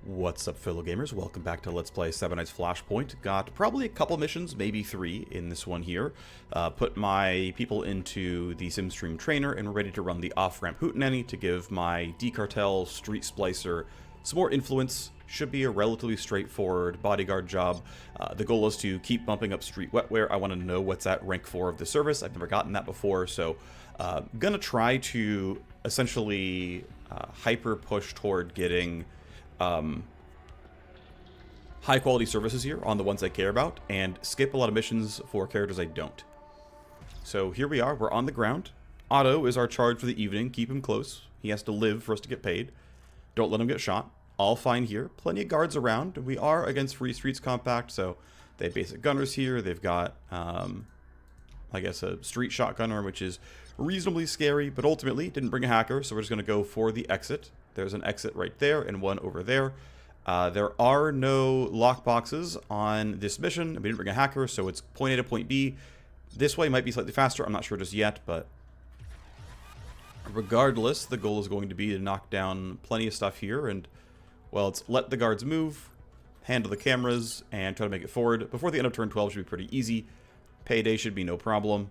What's up, fellow gamers? Welcome back to Let's Play Seven Nights Flashpoint. Got probably a couple missions, maybe 3 in this one here. Put my people into the SimStream trainer and we're ready to run the off-ramp hootenanny to give my D-Cartel Street Splicer some more influence. Should be a relatively straightforward bodyguard job. The goal is to keep bumping up street wetware. I want to know what's at rank 4 of the service. I've never gotten that before, so gonna try to essentially hyper push toward getting high quality services here on the ones I care about, and skip a lot of missions for characters I don't. So here we are, we're on the ground. Otto is our charge for the evening. Keep him close. He has to live for us to get paid. Don't let him get shot. All fine here. Plenty of guards around. We are against Free Streets Compact, so they have basic gunners here. They've got, I guess, a street shotgunner, which is reasonably scary, but ultimately didn't bring a hacker, so we're just going to go for the exit. There's an exit right there and one over there. There are no lockboxes on this mission. We didn't bring a hacker, so it's point A to point B. This way might be slightly faster. I'm not sure just yet, but regardless, the goal is going to be to knock down plenty of stuff here. And, well, it's let the guards move, handle the cameras, and try to make it forward. Before the end of turn 12 should be pretty easy. Payday should be no problem.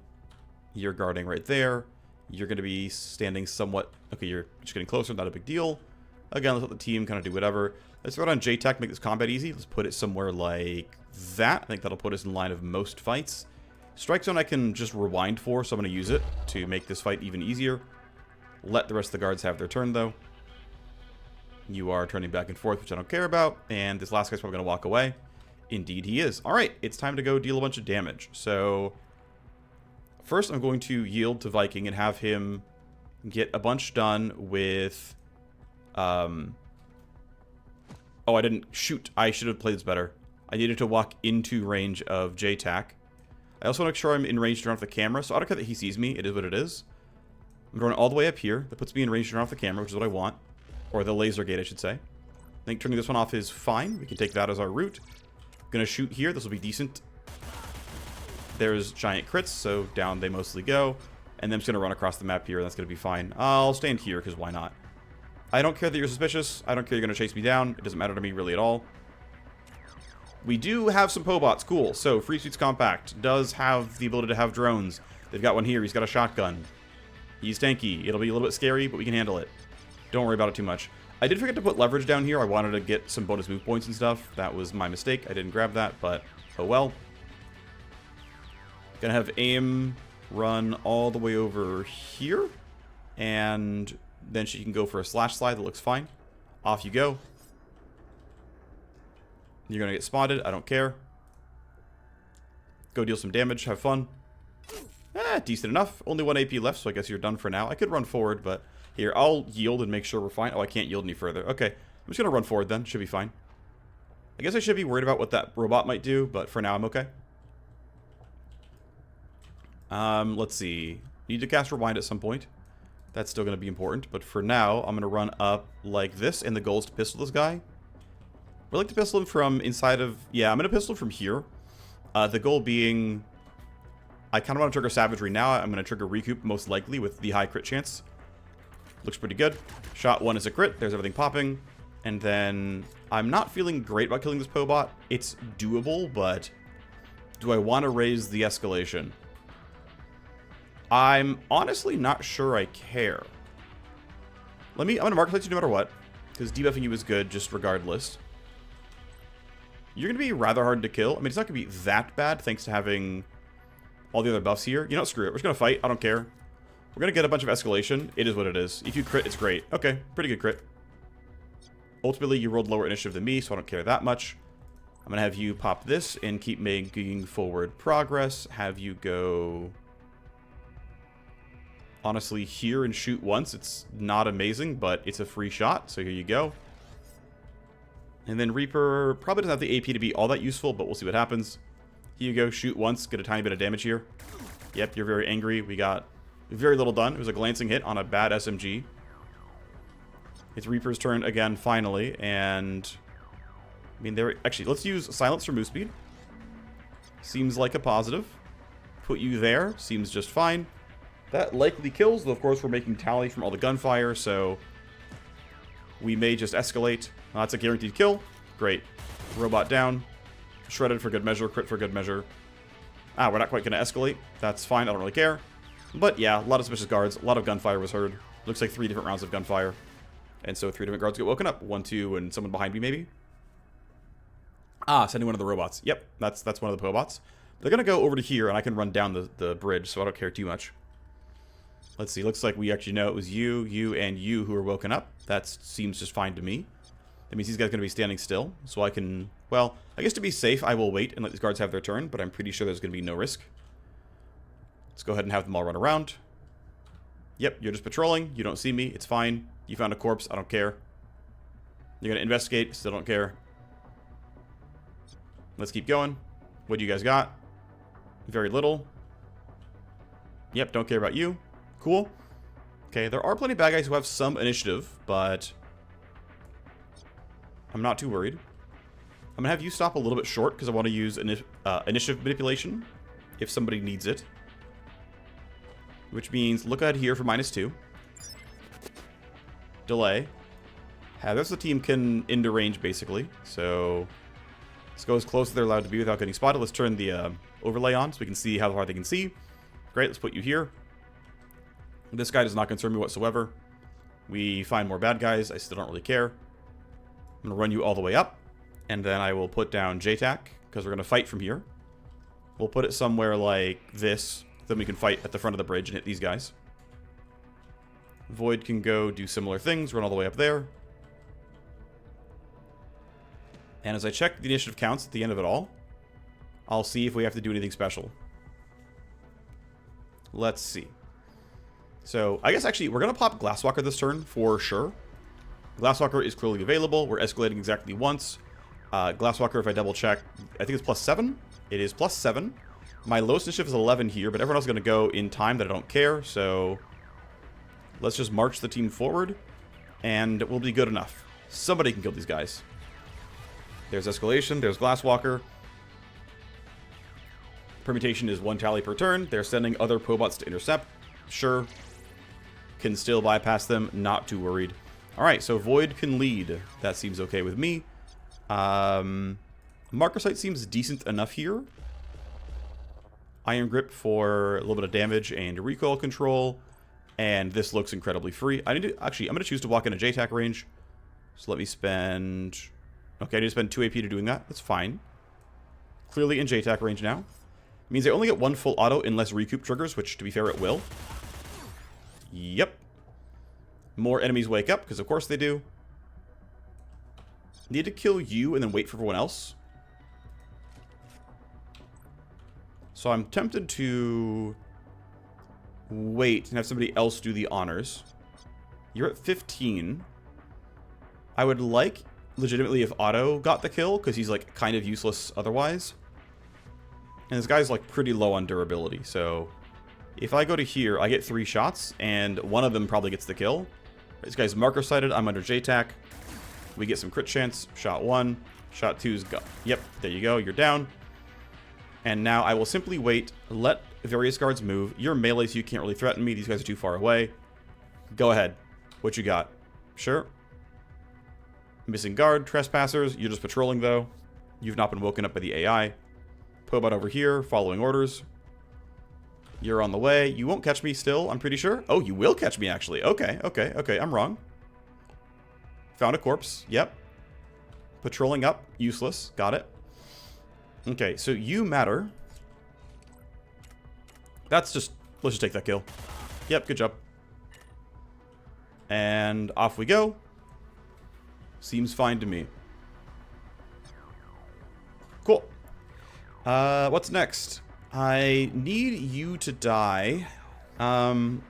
You're guarding right there. You're going to be standing somewhat... Okay, you're just getting closer, not a big deal. Again, let's let the team kind of do whatever. Let's throw it on JTech, make this combat easy. Let's put it somewhere like that. I think that'll put us in line of most fights. Strike Zone I can just rewind for, so I'm going to use it to make this fight even easier. Let the rest of the guards have their turn, though. You are turning back and forth, which I don't care about. And this last guy's probably going to walk away. Indeed, he is. All right, it's time to go deal a bunch of damage. So first, I'm going to yield to Viking and have him get a bunch done with... Oh, I didn't shoot. I should have played this better. I needed to walk into range of JTAC. I also want to make sure I'm in range to turn off the camera, so I don't care that he sees me. It is what it is. I'm going all the way up here. That puts me in range to turn off the camera, which is what I want. Or the laser gate, I should say. I think turning this one off is fine. We can take that as our route. Gonna shoot here. This will be decent. There's giant crits, so down they mostly go. And then I'm just going to run across the map here, and that's going to be fine. I'll stand here, because why not? I don't care that you're suspicious. I don't care you're going to chase me down. It doesn't matter to me really at all. We do have some Pobots. Cool. So, Free Streets Compact does have the ability to have drones. They've got one here. He's got a shotgun. He's tanky. It'll be a little bit scary, but we can handle it. Don't worry about it too much. I did forget to put leverage down here. I wanted to get some bonus move points and stuff. That was my mistake. I didn't grab that, but oh well. Gonna have aim run all the way over here. And... then she can go for a slash slide that looks fine. Off you go. You're going to get spotted. I don't care. Go deal some damage. Have fun. Decent enough. Only 1 AP left, so I guess you're done for now. I could run forward, but here, I'll yield and make sure we're fine. Oh, I can't yield any further. Okay. I'm just going to run forward then. Should be fine. I guess I should be worried about what that robot might do, but for now I'm okay. Let's see. Need to cast Rewind at some point. That's still going to be important, but for now, I'm going to run up like this, and the goal is to pistol this guy. I'd like to pistol him from inside of... Yeah, I'm going to pistol him from here. The goal being... I kind of want to trigger Savagery now. I'm going to trigger Recoup, most likely, with the high crit chance. Looks pretty good. Shot 1 is a crit. There's everything popping. And then... I'm not feeling great about killing this Pobot. It's doable, but... do I want to raise the escalation? I'm honestly not sure I care. I'm going to mark you no matter what, because debuffing you is good just regardless. You're going to be rather hard to kill. I mean, it's not going to be that bad thanks to having all the other buffs here. You know what, screw it. We're just going to fight. I don't care. We're going to get a bunch of escalation. It is what it is. If you crit, it's great. Okay, pretty good crit. Ultimately, you rolled lower initiative than me, so I don't care that much. I'm going to have you pop this and keep making forward progress. Have you go... honestly, here and shoot once. It's not amazing, but it's a free shot, so here you go. And then Reaper probably doesn't have the AP to be all that useful, but we'll see what happens. Here you go, shoot once, get a tiny bit of damage here. Yep, you're very angry. We got very little done. It was a glancing hit on a bad SMG. It's Reaper's turn again, finally, and... I mean, there... Actually, let's use Silence for move speed. Seems like a positive. Put you there. Seems just fine. That likely kills, though of course we're making tally from all the gunfire, so we may just escalate. That's a guaranteed kill. Great. Robot down. Shredded for good measure. Crit for good measure. We're not quite going to escalate. That's fine. I don't really care. But yeah, a lot of suspicious guards. A lot of gunfire was heard. Looks like 3 different rounds of gunfire. And so 3 different guards get woken up. 1, 2, and someone behind me maybe. Sending one of the robots. Yep, that's one of the robots. They're going to go over to here, and I can run down the bridge, so I don't care too much. Let's see. Looks like we actually know it was you, and you who were woken up. That seems just fine to me. That means these guys are going to be standing still, so I can... Well, I guess to be safe, I will wait and let these guards have their turn, but I'm pretty sure there's going to be no risk. Let's go ahead and have them all run around. Yep, you're just patrolling. You don't see me. It's fine. You found a corpse. I don't care. You're going to investigate. Still don't care. Let's keep going. What do you guys got? Very little. Yep, don't care about you. Cool. Okay, there are plenty of bad guys who have some initiative, but I'm not too worried. I'm going to have you stop a little bit short because I want to use initiative manipulation if somebody needs it. Which means look ahead here for -2. Delay. Have the team can into range basically. So let's go as close as they're allowed to be without getting spotted. Let's turn the overlay on so we can see how far they can see. Great, let's put you here. This guy does not concern me whatsoever. We find more bad guys. I still don't really care. I'm going to run you all the way up. And then I will put down JTAC because we're going to fight from here. We'll put it somewhere like this. Then we can fight at the front of the bridge and hit these guys. Void can go do similar things. Run all the way up there. And as I check the initiative counts at the end of it all, I'll see if we have to do anything special. Let's see. So, I guess actually, we're going to pop Glasswalker this turn, for sure. Glasswalker is clearly available. We're escalating exactly once. Glasswalker, if I double check, I think it's +7. It is +7. My lowest initiative is 11 here, but everyone else is going to go in time that I don't care. So, let's just march the team forward, and we'll be good enough. Somebody can kill these guys. There's escalation. There's Glasswalker. Permutation is 1 tally per turn. They're sending other Pobots to intercept. Sure. Can still bypass them. Not too worried. Alright, so Void can lead. That seems okay with me. Marker Sight seems decent enough here. Iron Grip for a little bit of damage and recoil control. And this looks incredibly free. I need to... Actually, I'm going to choose to walk into JTAC range. So let me spend... Okay, I need to spend 2 AP to doing that. That's fine. Clearly in JTAC range now. Means I only get 1 full auto unless recoup triggers, which, to be fair, it will. Yep. More enemies wake up, because of course they do. Need to kill you and then wait for everyone else. So I'm tempted to wait and have somebody else do the honors. You're at 15. I would like, legitimately, if Otto got the kill, because he's, like, kind of useless otherwise. And this guy's, like, pretty low on durability, so... If I go to here, I get 3 shots, and one of them probably gets the kill. This guy's marker sighted, I'm under JTAC. We get some crit chance. Shot 1. Shot 2's go. Yep, there you go, you're down. And now I will simply wait, let various guards move. You're melee, so you can't really threaten me. These guys are too far away. Go ahead. What you got? Sure. Missing guard, trespassers. You're just patrolling, though. You've not been woken up by the AI. Pobot over here, following orders. You're on the way. You won't catch me still, I'm pretty sure. Oh, you will catch me, actually. Okay, okay, okay. I'm wrong. Found a corpse. Yep. Patrolling up. Useless. Got it. Okay, so you matter. That's just... Let's just take that kill. Yep, good job. And off we go. Seems fine to me. Cool. What's next? I need you to die. But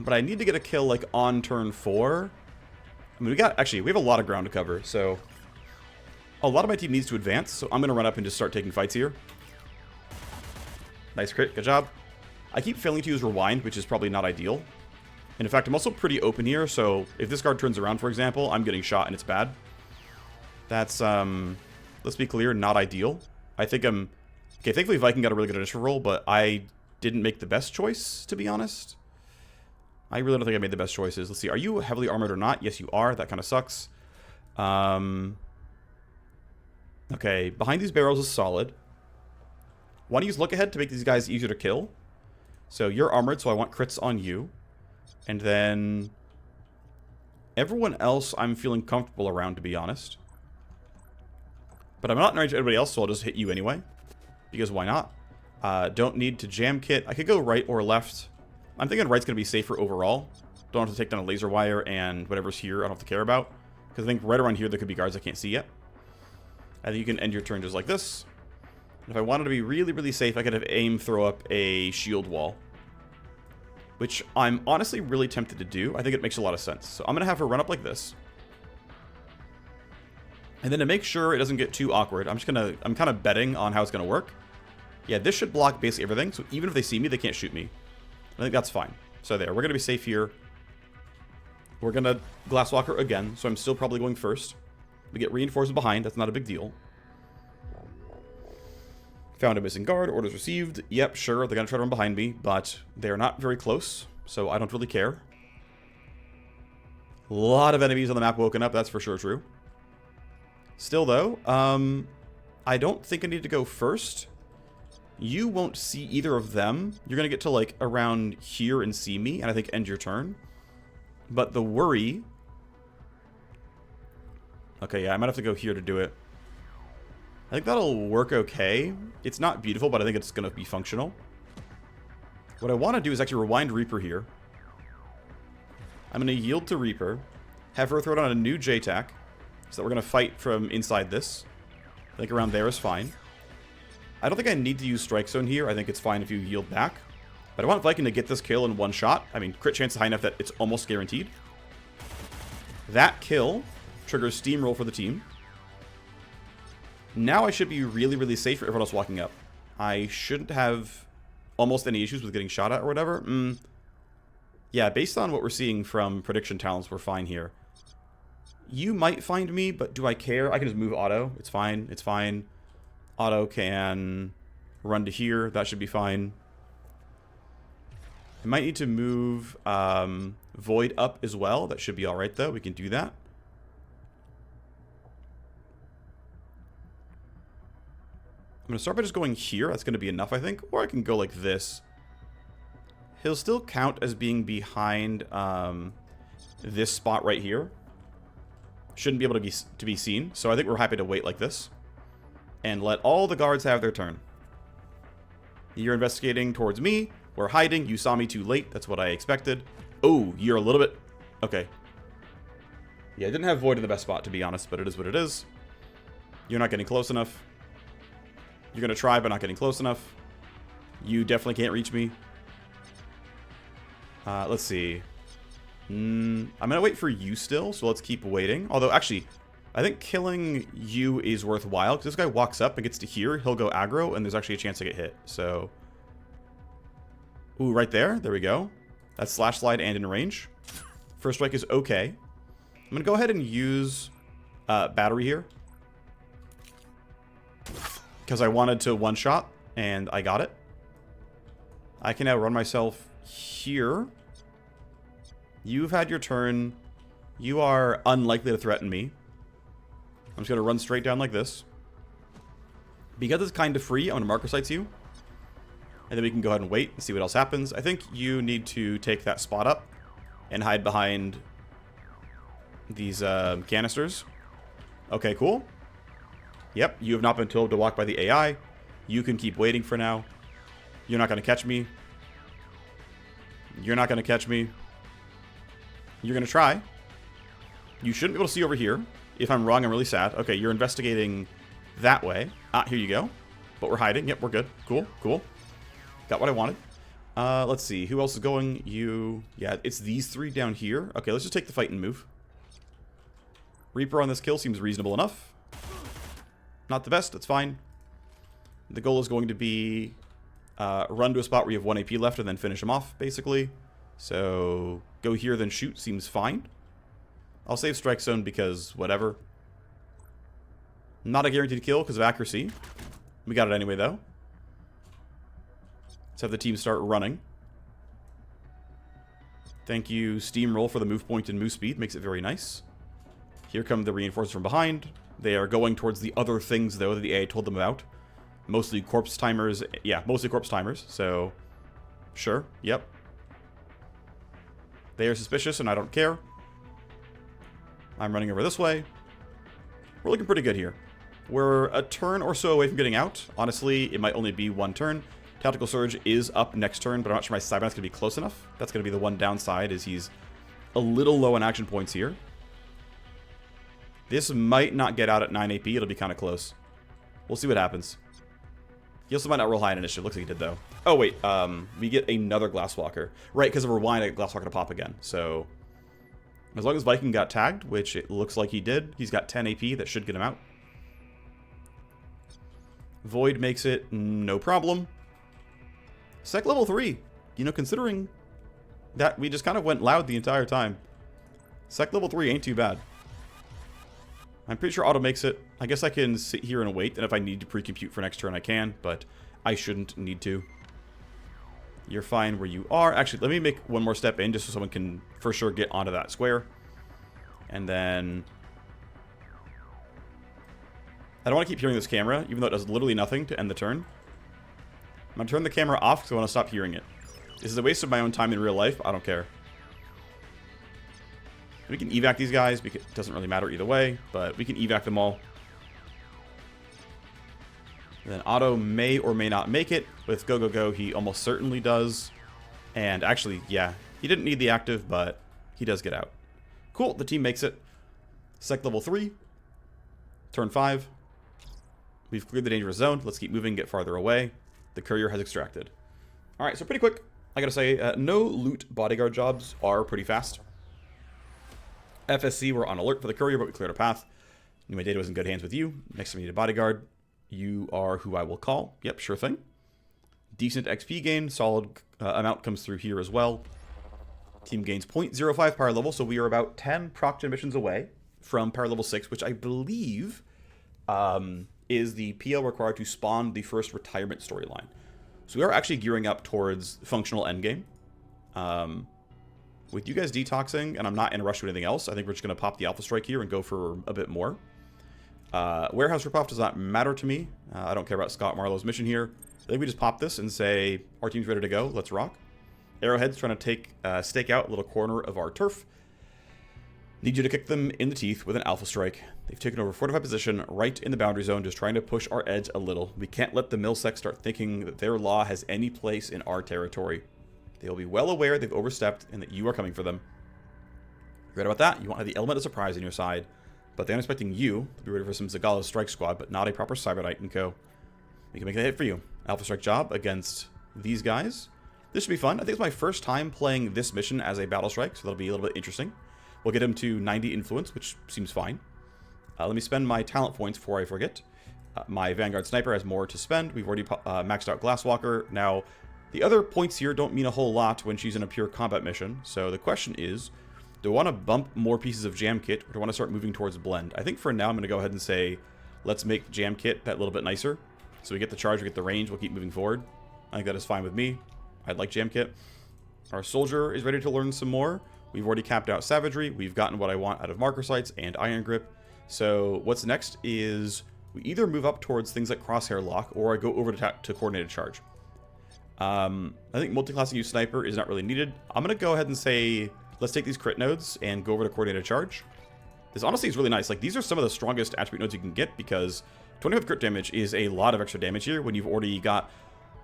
I need to get a kill, like, on turn 4. I mean, we have a lot of ground to cover, so... A lot of my team needs to advance, so I'm going to run up and just start taking fights here. Nice crit, good job. I keep failing to use Rewind, which is probably not ideal. And in fact, I'm also pretty open here, so if this guard turns around, for example, I'm getting shot and it's bad. That's, let's be clear, not ideal. I think I'm... Okay, thankfully Viking got a really good initial roll, but I didn't make the best choice, to be honest. I really don't think I made the best choices. Let's see, are you heavily armored or not? Yes, you are. That kind of sucks. Okay, behind these barrels is solid. Want to use look ahead to make these guys easier to kill. So you're armored, so I want crits on you. And then everyone else I'm feeling comfortable around, to be honest. But I'm not in range of anybody else, so I'll just hit you anyway. Because why not? Don't need to jam kit. I could go right or left. I'm thinking right's going to be safer overall. Don't have to take down a laser wire, and whatever's here I don't have to care about. Because I think right around here there could be guards I can't see yet. I think you can end your turn just like this. And if I wanted to be really, really safe, I could have aim throw up a shield wall. Which I'm honestly really tempted to do. I think it makes a lot of sense. So I'm going to have her run up like this. And then to make sure it doesn't get too awkward, I'm kind of betting on how it's going to work. Yeah, this should block basically everything. So even if they see me, they can't shoot me. I think that's fine. So there, we're going to be safe here. We're going to Glasswalker again. So I'm still probably going first. We get reinforced behind. That's not a big deal. Found a missing guard. Orders received. Yep, sure. They're going to try to run behind me. But they're not very close. So I don't really care. A lot of enemies on the map woken up. That's for sure true. Still, though, I don't think I need to go first. You won't see either of them. You're going to get to, like, around here and see me. And I think end your turn. But the worry... Okay, yeah, I might have to go here to do it. I think that'll work okay. It's not beautiful, but I think it's going to be functional. What I want to do is actually rewind Reaper here. I'm going to yield to Reaper. Have her throw down a new J-Tac. So that we're going to fight from inside this. I think around there is fine. I don't think I need to use Strike Zone here. I think it's fine if you yield back. But I want Viking to get this kill in one shot. I mean, crit chance is high enough that it's almost guaranteed. That kill triggers Steamroll for the team. Now I should be really, really safe for everyone else walking up. I shouldn't have almost any issues with getting shot at or whatever. Yeah, based on what we're seeing from prediction talents, we're fine here. You might find me, but do I care? I can just move auto. It's fine. It's fine. Auto can run to here. That should be fine. I might need to move Void up as well. That should be alright, though. We can do that. I'm going to start by just going here. That's going to be enough, I think. Or I can go like this. He'll still count as being behind this spot right here. Shouldn't be able to be seen. So I think we're happy to wait like this. And let all the guards have their turn. You're investigating towards me. We're hiding. You saw me too late. That's what I expected. Oh, you're a little bit... Okay. Yeah, I didn't have Void in the best spot, to be honest, but it is what it is. You're not getting close enough. You're going to try, but not getting close enough. You definitely can't reach me. Let's see. I'm going to wait for you still, so let's keep waiting. Although, actually, I think killing you is worthwhile. Because this guy walks up and gets to here, he'll go aggro, and there's actually a chance to get hit. So... Ooh, right there. There we go. That's slash slide and in range. First strike is okay. I'm going to go ahead and use battery here. Because I wanted to one-shot, and I got it. I can now run myself here. You've had your turn. You are unlikely to threaten me. I'm just going to run straight down like this. Because it's kind of free, I'm going to marker sights you. And then we can go ahead and wait and see what else happens. I think you need to take that spot up and hide behind these canisters. Okay, cool. Yep, you have not been told to walk by the AI. You can keep waiting for now. You're not going to catch me. You're not going to catch me. You're going to try. You shouldn't be able to see over here. If I'm wrong, I'm really sad. Okay, you're investigating that way. Ah, here you go. But we're hiding. Yep, we're good. Cool, cool. Got what I wanted. Let's see. Who else is going? You. Yeah, it's these three down here. Okay, let's just take the fight and move. Reaper on this kill seems reasonable enough. Not the best. That's fine. The goal is going to be run to a spot where you have 1 AP left and then finish him off, basically. So go here, then shoot. Seems fine. I'll save Strike Zone because whatever. Not a guaranteed kill because of accuracy. We got it anyway, though. Let's have the team start running. Thank you, Steamroll, for the move point and move speed. Makes it very nice. Here come the reinforcements from behind. They are going towards the other things, though, that the AI told them about. Mostly corpse timers. Yeah, mostly corpse timers. So, sure. Yep. They are suspicious, and I don't care. I'm running over this way. We're looking pretty good here. We're a turn or so away from getting out. Honestly, it might only be one turn. Tactical Surge is up next turn, but I'm not sure my Cyberknight's going to be close enough. That's going to be the one downside, is he's a little low on action points here. This might not get out at 9 AP. It'll be kind of close. We'll see what happens. He also might not roll high in initiative. Looks like he did, though. Oh, wait. We get another Glasswalker. Right, because of Rewind, I get Glasswalker to pop again. So, as long as Viking got tagged, which it looks like he did, he's got 10 AP. That should get him out. Void makes it no problem. Sec level 3. You know, considering that we just kind of went loud the entire time. Sec level 3 ain't too bad. I'm pretty sure auto makes it. I guess I can sit here and wait, and if I need to pre-compute for next turn, I can, but I shouldn't need to. You're fine where you are. Actually, let me make one more step in just so someone can for sure get onto that square. And then I don't want to keep hearing this camera, even though it does literally nothing to end the turn. I'm going to turn the camera off because I want to stop hearing it. This is a waste of my own time in real life. I don't care. We can evac these guys because it doesn't really matter either way, but we can evac them all. And then Otto may or may not make it. With Go Go Go, he almost certainly does. And actually, yeah, he didn't need the active, but he does get out. Cool, the team makes it. Sec level 3. Turn 5. We've cleared the dangerous zone. Let's keep moving, get farther away. The courier has extracted. Alright, so pretty quick. I gotta say, no loot bodyguard jobs are pretty fast. FSC, we're on alert for the courier, but we cleared a path. Knew my data was in good hands with you. Next time we need a bodyguard. You are who I will call. Yep, sure thing. Decent XP gain. Solid amount comes through here as well. Team gains 0.05 power level, so we are about 10 proc missions away from power level 6, which I believe is the PL required to spawn the first retirement storyline. So we are actually gearing up towards functional endgame. With you guys detoxing, and I'm not in a rush to anything else, I think we're just going to pop the Alpha Strike here and go for a bit more. Warehouse ripoff does not matter to me. I don't care about Scott Marlowe's mission here. I think we just pop this and say, our team's ready to go. Let's rock. Arrowhead's trying to stake out a little corner of our turf. Need you to kick them in the teeth with an Alpha Strike. They've taken over fortified position right in the boundary zone, just trying to push our edge a little. We can't let the Milsec start thinking that their law has any place in our territory. They will be well aware they've overstepped and that you are coming for them. Right about that, you won't have the element of surprise on your side, but they're expecting you to be ready for some Zagala's strike squad, but not a proper Cyberknight and co. We can make that hit for you. Alpha Strike job against these guys. This should be fun. I think it's my first time playing this mission as a Battle Strike, so that'll be a little bit interesting. We'll get him to 90 influence, which seems fine. Let me spend my talent points before I forget. My Vanguard-Sniper has more to spend. We've already maxed out Glasswalker. Now, the other points here don't mean a whole lot when she's in a pure combat mission. So the question is, do I want to bump more pieces of Jam Kit, or do I want to start moving towards Blend? I think for now I'm going to go ahead and say, let's make Jam Kit that little bit nicer. So we get the charge, we get the range, we'll keep moving forward. I think that is fine with me. I'd like Jam Kit. Our soldier is ready to learn some more. We've already capped out Savagery. We've gotten what I want out of Marker Sights and Iron Grip. So what's next is we either move up towards things like Crosshair Lock, or I go over to Coordinated Charge. I think multi-classing use Sniper is not really needed. I'm going to go ahead and say, let's take these crit nodes and go over to Coordinated Charge. This honestly is really nice. Like, these are some of the strongest attribute nodes you can get, because 25 crit damage is a lot of extra damage here when you've already got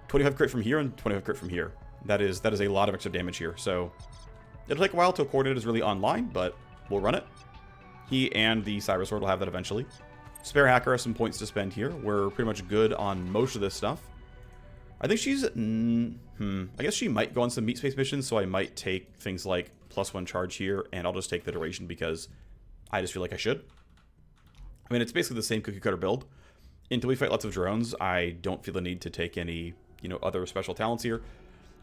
25 crit from here and 25 crit from here. That is a lot of extra damage here. So it'll take a while till Coordinated is really online, but we'll run it. He and the Cybersword will have that eventually. Spare Hacker has some points to spend here. We're pretty much good on most of this stuff. I think she's... I guess she might go on some meat space missions, so I might take things like +1 charge here, and I'll just take the duration because I just feel like I should. I mean, it's basically the same cookie cutter build. Until we fight lots of drones, I don't feel the need to take any, other special talents here.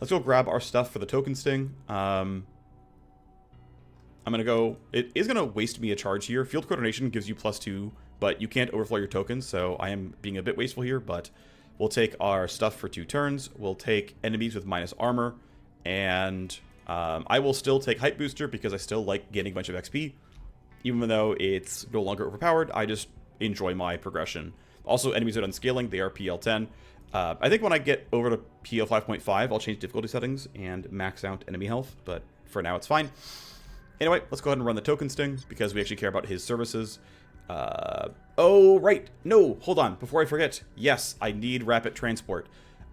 Let's go grab our stuff for the token sting. I'm going to go... It is going to waste me a charge here. Field coordination gives you +2, but you can't overflow your tokens, so I am being a bit wasteful here, but we'll take our stuff for 2 turns. We'll take enemies with minus armor, and I will still take Hype Booster because I still like getting a bunch of XP. Even though it's no longer overpowered, I just enjoy my progression. Also, enemies are done scaling. They are PL10. I think when I get over to PL 5.5, I'll change difficulty settings and max out enemy health, but for now it's fine. Anyway, let's go ahead and run the token sting, because we actually care about his services. Oh, right. No, hold on. Before I forget. Yes, I need rapid transport.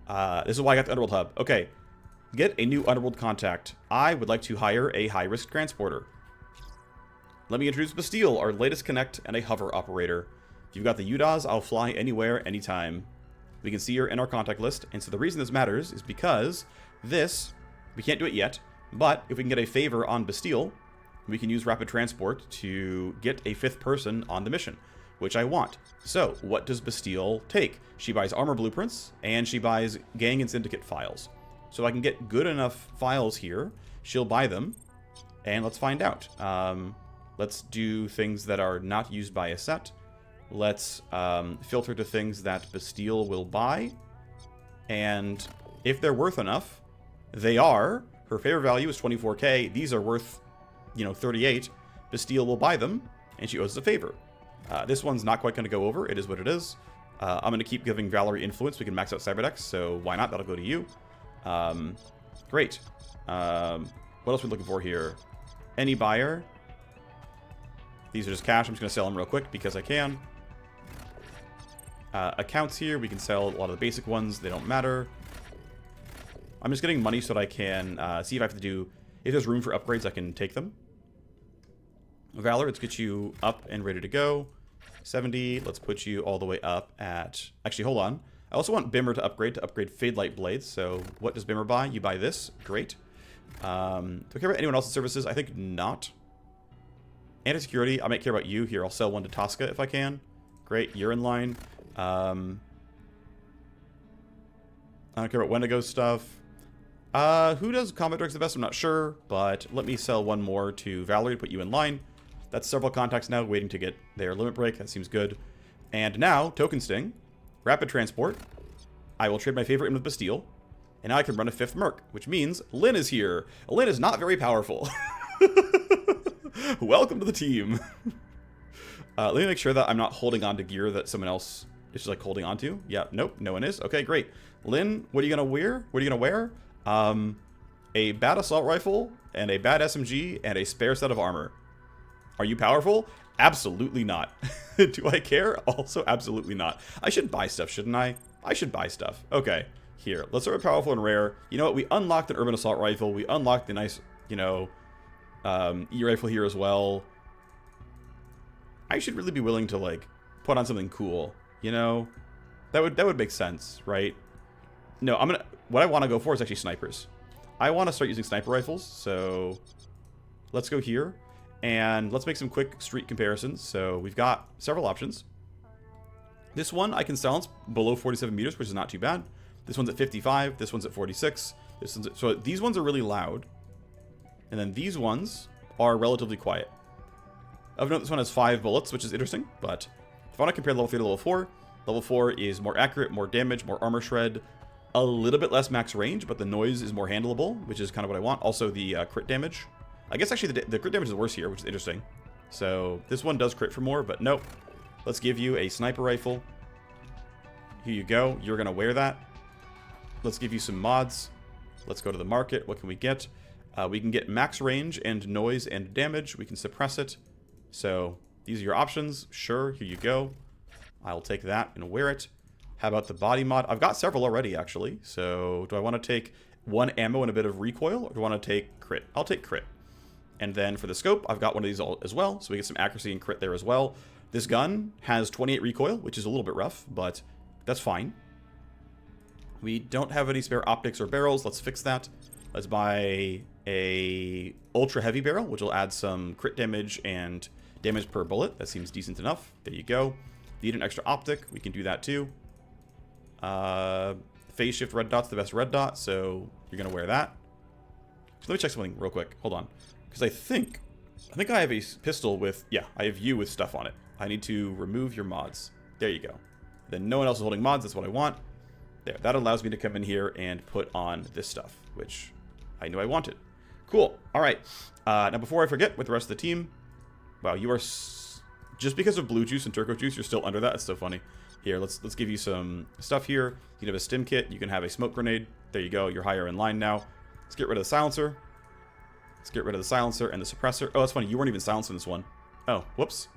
This is why I got the Underworld Hub. Okay, get a new Underworld contact. I would like to hire a high-risk transporter. Let me introduce Bastille, our latest connect and a hover operator. If you've got the UDAS, I'll fly anywhere, anytime. We can see her in our contact list, and so the reason this matters is because this, we can't do it yet, but if we can get a favor on Bastille, we can use rapid transport to get a 5th person on the mission, which I want. So, what does Bastille take? She buys armor blueprints, and she buys gang and syndicate files. So I can get good enough files here, she'll buy them, and let's find out. Let's do things that are not used by a set. Let's filter to things that Bastille will buy. And if they're worth enough, they are. Her favor value is 24k. These are worth, 38. Bastille will buy them, and she owes us a favor. This one's not quite going to go over. It is what it is. I'm going to keep giving Valerie influence. We can max out Cyberdex, so why not? That'll go to you. Great. What else are we looking for here? Any buyer. These are just cash. I'm just going to sell them real quick because I can. Accounts here. We can sell a lot of the basic ones. They don't matter. I'm just getting money so that I can see if I have to do... If there's room for upgrades, I can take them. Valor, let's get you up and ready to go. 70. Let's put you all the way up at... Actually, hold on. I also want Bimmer to upgrade Fade Light Blades. So what does Bimmer buy? You buy this. Great. Do I care about anyone else's services? I think not. Anti-security, I might care about you. Here, I'll sell one to Tosca if I can. Great, you're in line. I don't care about Wendigo's stuff. Who does combat drugs the best? I'm not sure, but let me sell one more to Valerie to put you in line. That's several contacts now waiting to get their limit break. That seems good. And now, Token Sting, Rapid Transport. I will trade my favorite in with Bastille, and now I can run a 5th Merc, which means Lynn is here. Lynn is not very powerful. Welcome to the team. Let me make sure that I'm not holding on to gear that someone else is just like holding on to. Yeah, nope, no one is. Okay, great. Lynn, what are you gonna wear? What are you gonna wear? A bad assault rifle and a bad SMG and a spare set of armor. Are you powerful? Absolutely not. Do I care? Also, absolutely not. I should buy stuff, shouldn't I? I should buy stuff. Okay, here. Let's start with powerful and rare. You know what? We unlocked an urban assault rifle. We unlocked the nice, E-rifle here as well. I should really be willing to, like, put on something cool, That would make sense, right? No, what I want to go for is actually snipers. I want to start using sniper rifles, so let's go here. And let's make some quick street comparisons. So we've got several options. This one I can silence below 47 meters, which is not too bad. This one's at 55. This one's at 46. So these ones are really loud. And then these ones are relatively quiet. Of note, this one has 5 bullets, which is interesting. But if I want to compare level 3 to level 4 is more accurate, more damage, more armor shred. A little bit less max range, but the noise is more handleable, which is kind of what I want. Also, the crit damage. I guess actually the crit damage is worse here, which is interesting. So this one does crit for more, but nope. Let's give you a sniper rifle. Here you go. You're going to wear that. Let's give you some mods. Let's go to the market. What can we get? We can get max range and noise and damage. We can suppress it. So these are your options. Sure, here you go. I'll take that and wear it. How about the body mod? I've got several already, actually. So do I want to take 1 ammo and a bit of recoil, or do I want to take crit? I'll take crit. And then for the scope, I've got one of these as well, so we get some accuracy and crit there as well. This gun has 28 recoil, which is a little bit rough, but that's fine. We don't have any spare optics or barrels. Let's fix that. Let's buy a ultra heavy barrel, which will add some crit damage and damage per bullet. That seems decent enough. There you go. Need an extra optic. We can do that too. Phase shift red dot's the best red dot, so you're gonna wear that. So let me check something real quick. Hold on, because I think I have a pistol with, yeah, I have you with stuff on it. I need to remove your mods. There you go. Then no one else is holding mods. That's what I want. There. That allows me to come in here and put on this stuff, which I knew I wanted. Cool. All right. Now before I forget, with the rest of the team, Wow, you are... Just because of blue juice and turco juice, you're still under that? It's so funny. Here, let's give you some stuff here. You can have a stim kit. You can have a smoke grenade. There you go. You're higher in line now. Let's get rid of the silencer. Let's get rid of the silencer and the suppressor. Oh, that's funny. You weren't even silenced in this one. Oh, whoops.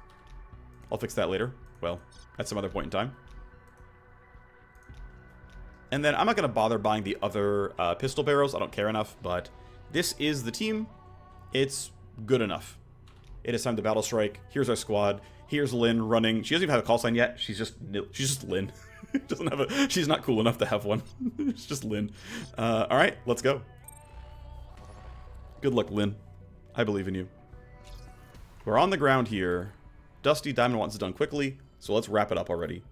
I'll fix that later. Well, at some other point in time. And then I'm not going to bother buying the other pistol barrels. I don't care enough, but this is the team. It's good enough. It is time to battle strike. Here's our squad. Here's Lynn running. She doesn't even have a call sign yet. She's just Lynn. Doesn't have a. She's not cool enough to have one. It's just Lynn. All right, let's go. Good luck, Lynn. I believe in you. We're on the ground here. Dusty Diamond wants it done quickly, so let's wrap it up already.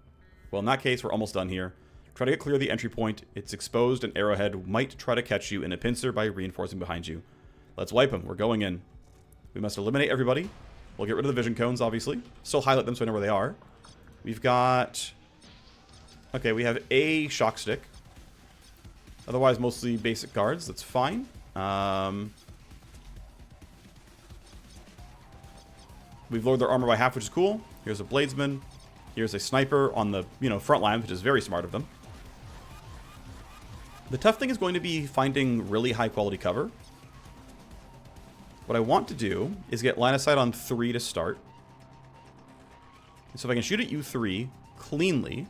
Well, in that case, we're almost done here. Try to get clear of the entry point. It's exposed, and Arrowhead might try to catch you in a pincer by reinforcing behind you. Let's wipe him. We're going in. We must eliminate everybody. We'll get rid of the vision cones, obviously. Still highlight them so I know where they are. We've got... Okay, we have a shock stick. Otherwise, mostly basic guards. That's fine. We've lowered their armor by half, which is cool. Here's a bladesman. Here's a sniper on the, front line, which is very smart of them. The tough thing is going to be finding really high-quality cover. What I want to do is get line of sight on 3 to start. So if I can shoot at you 3 cleanly,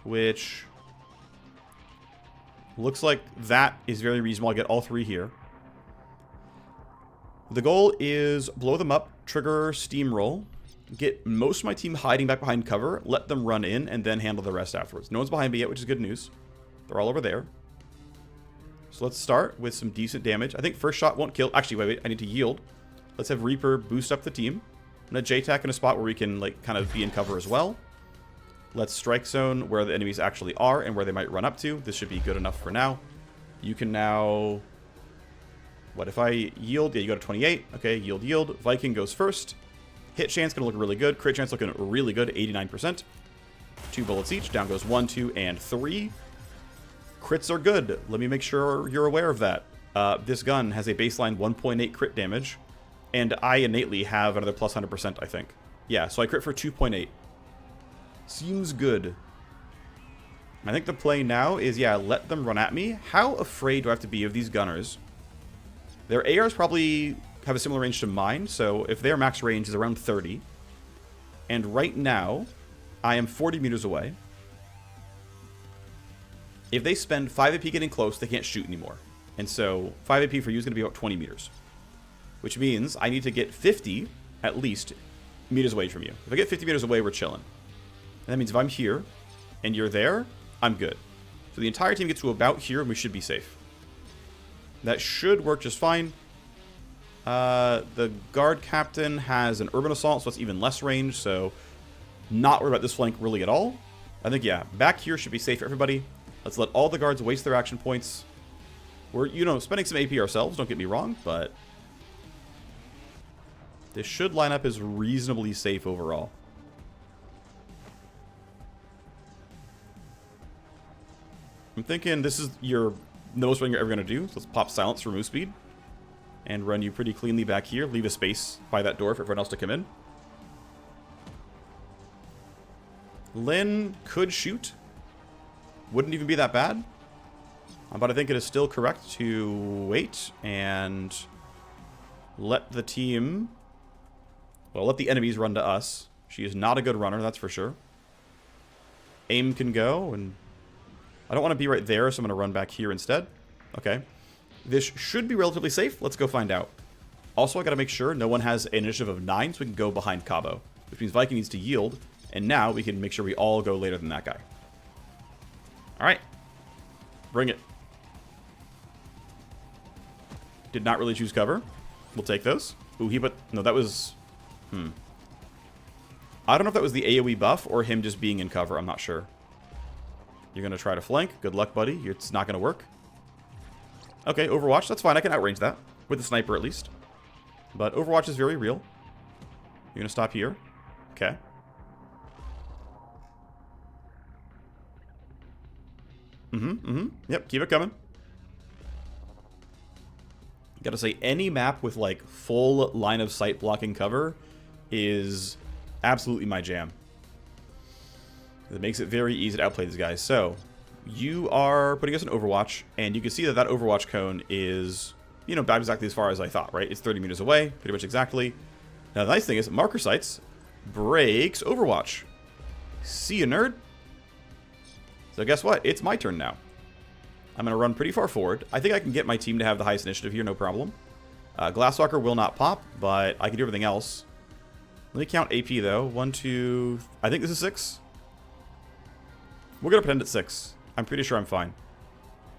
which looks like that is very reasonable. I get all 3 here. The goal is blow them up, trigger steamroll, get most of my team hiding back behind cover, let them run in, and then handle the rest afterwards. No one's behind me yet, which is good news. They're all over there. So let's start with some decent damage. I think first shot won't kill. Actually, wait. I need to yield. Let's have Reaper boost up the team. I'm going to J-tack in a spot where we can, kind of be in cover as well. Let's strike zone where the enemies actually are and where they might run up to. This should be good enough for now. You can now... What if I yield? Yeah, you go to 28. Okay, yield, yield. Viking goes first. Hit chance going to look really good. Crit chance looking really good, 89%. 2 bullets each. Down goes 1, 2, and 3. Crits are good. Let me make sure you're aware of that. This gun has a baseline 1.8 crit damage, and I innately have another plus 100%, I think. Yeah, so I crit for 2.8. Seems good. I think the play now is, yeah, let them run at me. How afraid do I have to be of these gunners? Their ARs probably have a similar range to mine, so if their max range is around 30, and right now, I am 40 meters away. If they spend 5 AP getting close, they can't shoot anymore. And so 5 AP for you is going to be about 20 meters. Which means I need to get 50, at least, meters away from you. If I get 50 meters away, we're chilling. And that means if I'm here, and you're there, I'm good. So the entire team gets to about here, and we should be safe. That should work just fine. The guard captain has an urban assault, so it's even less range, so not worried about this flank really at all. I think, yeah, back here should be safe for everybody. Let's let all the guards waste their action points. We're, spending some AP ourselves, don't get me wrong, but this should line up as reasonably safe overall. I'm thinking this is the most running you're ever going to do. So let's pop silence for move speed and run you pretty cleanly back here. Leave a space by that door for everyone else to come in. Lynn could shoot. Wouldn't even be that bad. But I think it is still correct to wait and let the team... Well, let the enemies run to us. She is not a good runner, that's for sure. Aim can go, and I don't want to be right there, so I'm going to run back here instead. Okay. This should be relatively safe. Let's go find out. Also, I got to make sure no one has an initiative of 9, so we can go behind Cabo. Which means Viking needs to yield, and now we can make sure we all go later than that guy. Alright. Bring it. Did not really choose cover. We'll take those. Ooh, no, that was... I don't know if that was the AoE buff or him just being in cover. I'm not sure. You're going to try to flank. Good luck, buddy. It's not going to work. Okay, Overwatch. That's fine. I can outrange that. With the sniper, at least. But Overwatch is very real. You're going to stop here. Okay. Yep, keep it coming. Gotta say, any map with, full line of sight blocking cover is absolutely my jam. It makes it very easy to outplay these guys. So, you are putting us in Overwatch, and you can see that that Overwatch cone is, you know, about exactly as far as I thought, right? It's 30 meters away, pretty much exactly. Now, the nice thing is, Marker Sights breaks Overwatch. See ya, nerd. So guess what? It's my turn now. I'm going to run pretty far forward. I think I can get my team to have the highest initiative here, no problem. Glasswalker will not pop, but I can do everything else. Let me count AP, though. 1, 2... I think this is 6. We're going to pretend it's 6. I'm pretty sure I'm fine.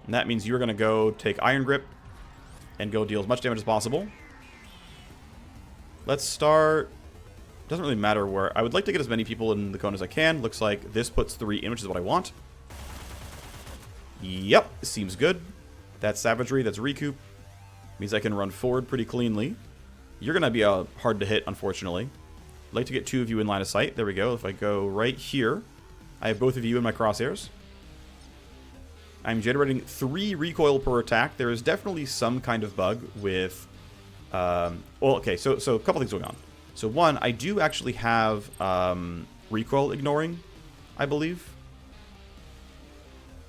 And that means you're going to go take Iron Grip and go deal as much damage as possible. Let's start... Doesn't really matter where. I would like to get as many people in the cone as I can. Looks like this puts 3 in, which is what I want. Yep, seems good. That's savagery, that's recoup. Means I can run forward pretty cleanly. You're going to be hard to hit, unfortunately. I'd like to get 2 of you in line of sight. There we go. If I go right here, I have both of you in my crosshairs. I'm generating 3 recoil per attack. There is definitely some kind of bug with... well, okay, so a couple things going on. So one, I do actually have recoil ignoring, I believe.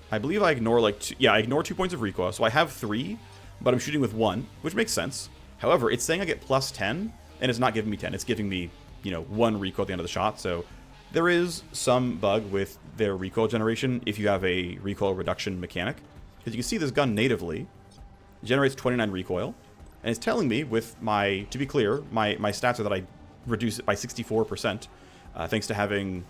I believe I ignore like I ignore 2 points of recoil. So I have 3, but I'm shooting with 1, which makes sense. However, it's saying I get plus 10, and it's not giving me 10. It's giving me, you know, 1 recoil at the end of the shot. So there is some bug with their recoil generation if you have a recoil reduction mechanic. Because you can see this gun natively generates 29 recoil. And it's telling me with my, to be clear, my stats are that I reduce it by 64%, thanks to having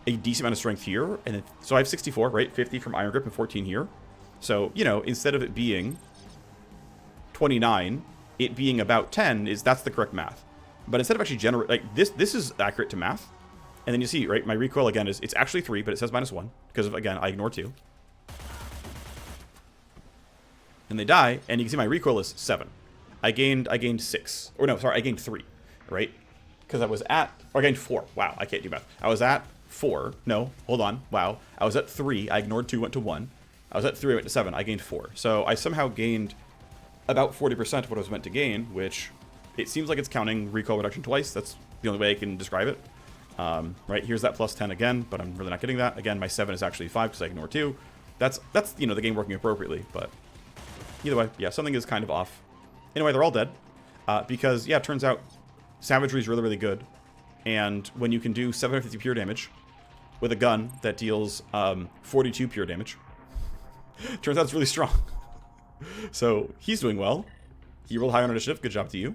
a decent amount of strength here. And so I have 64, right? 50 from Iron Grip and 14 here. So, you know, instead of it being 29, it being about 10 that's the correct math. But instead of actually generate, like this is accurate to math. And then you see, right, my recoil again it's actually 3, but it says -1 because of, again, I ignore 2. And they die, and you can see my recoil is 7. I gained 6. Or no, sorry, I gained 3, right? Because I was at, or I gained 4. Wow, I can't do math. I was at 4. No, hold on. Wow. I was at 3. I ignored 2, went to 1. I was at 3, I went to 7. I gained 4. So I somehow gained about 40% of what I was meant to gain, which it seems like it's counting recoil reduction twice. That's the only way I can describe it. Right, here's that plus 10 again, but I'm really not getting that. Again, my 7 is actually 5 because I ignore 2. That's you know, the game working appropriately, but either way, yeah, something is kind of off. Anyway, they're all dead. Because, yeah, it turns out savagery is really, really good. And when you can do 750 pure damage with a gun that deals 42 pure damage, turns out it's really strong. So, he's doing well. He rolled high on initiative. Good job to you.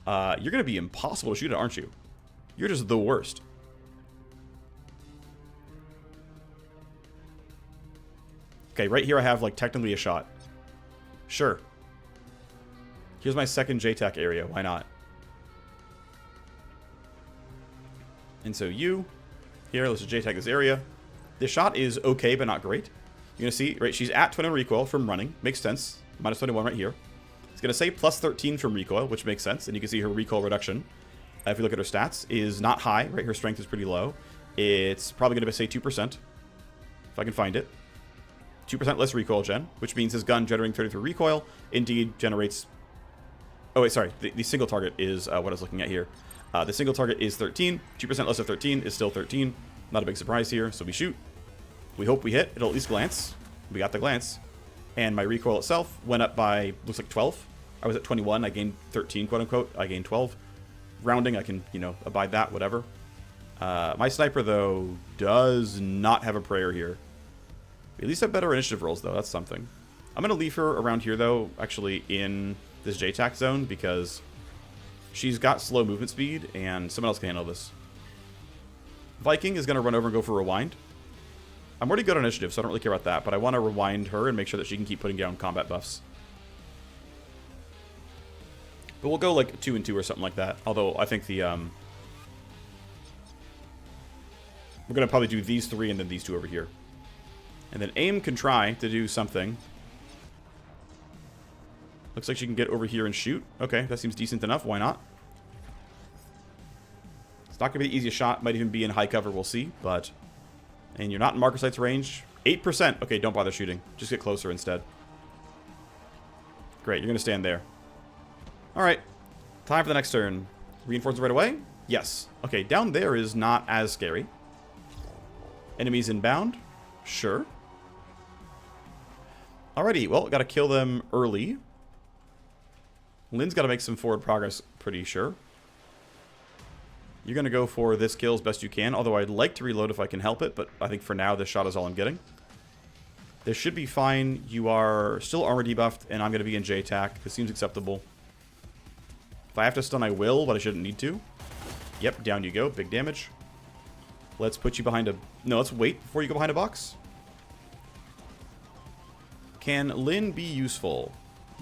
You're going to be impossible to shoot at, aren't you? You're just the worst. Okay, right here I have, like, technically a shot. Sure. Here's my second JTAC area. Why not? And so you, here, let's just JTAC this area. This shot is okay, but not great. You're going to see, right, she's at 20 recoil from running. Makes sense. Minus 21 right here. It's going to say plus 13 from recoil, which makes sense. And you can see her recoil reduction, if you look at her stats, is not high, right? Her strength is pretty low. It's probably going to say 2%, if I can find it. 2% less recoil gen, which means his gun generating 33 recoil indeed generates... Oh, wait, sorry. The single target is what I was looking at here. The single target is 13. 2% less of 13 is still 13. Not a big surprise here, so we shoot. We hope we hit. It'll at least glance. We got the glance. And my recoil itself went up by, looks like 12. I was at 21. I gained 13, quote-unquote. I gained 12. Rounding, I can, you know, abide that, whatever. My sniper, though, does not have a prayer here. We at least have better initiative rolls, though. That's something. I'm going to leave her around here, though, actually in this JTAC zone, because she's got slow movement speed, and someone else can handle this. Viking is going to run over and go for Rewind. I'm already good on initiative, so I don't really care about that, but I want to rewind her and make sure that she can keep putting down combat buffs. But we'll go, like, 2 and 2 or something like that, although I think the, we're going to probably do these 3 and then these 2 over here. And then AIM can try to do something. Looks like she can get over here and shoot. Okay, that seems decent enough. Why not? It's not going to be the easiest shot. Might even be in high cover. We'll see. But... And you're not in marker sight's range. 8%. Okay, don't bother shooting. Just get closer instead. Great, you're going to stand there. Alright. Time for the next turn. Reinforce right away? Yes. Okay, down there is not as scary. Enemies inbound? Sure. Alrighty, well, gotta kill them early. Lynn's gotta make some forward progress, pretty sure. You're gonna go for this kill as best you can, although I'd like to reload if I can help it, but I think for now this shot is all I'm getting. This should be fine. You are still armor debuffed, and I'm gonna be in J-Tac. This seems acceptable. If I have to stun, I will, but I shouldn't need to. Yep, down you go. Big damage. Let's put you behind a... No, let's wait before you go behind a box. Can Lynn be useful?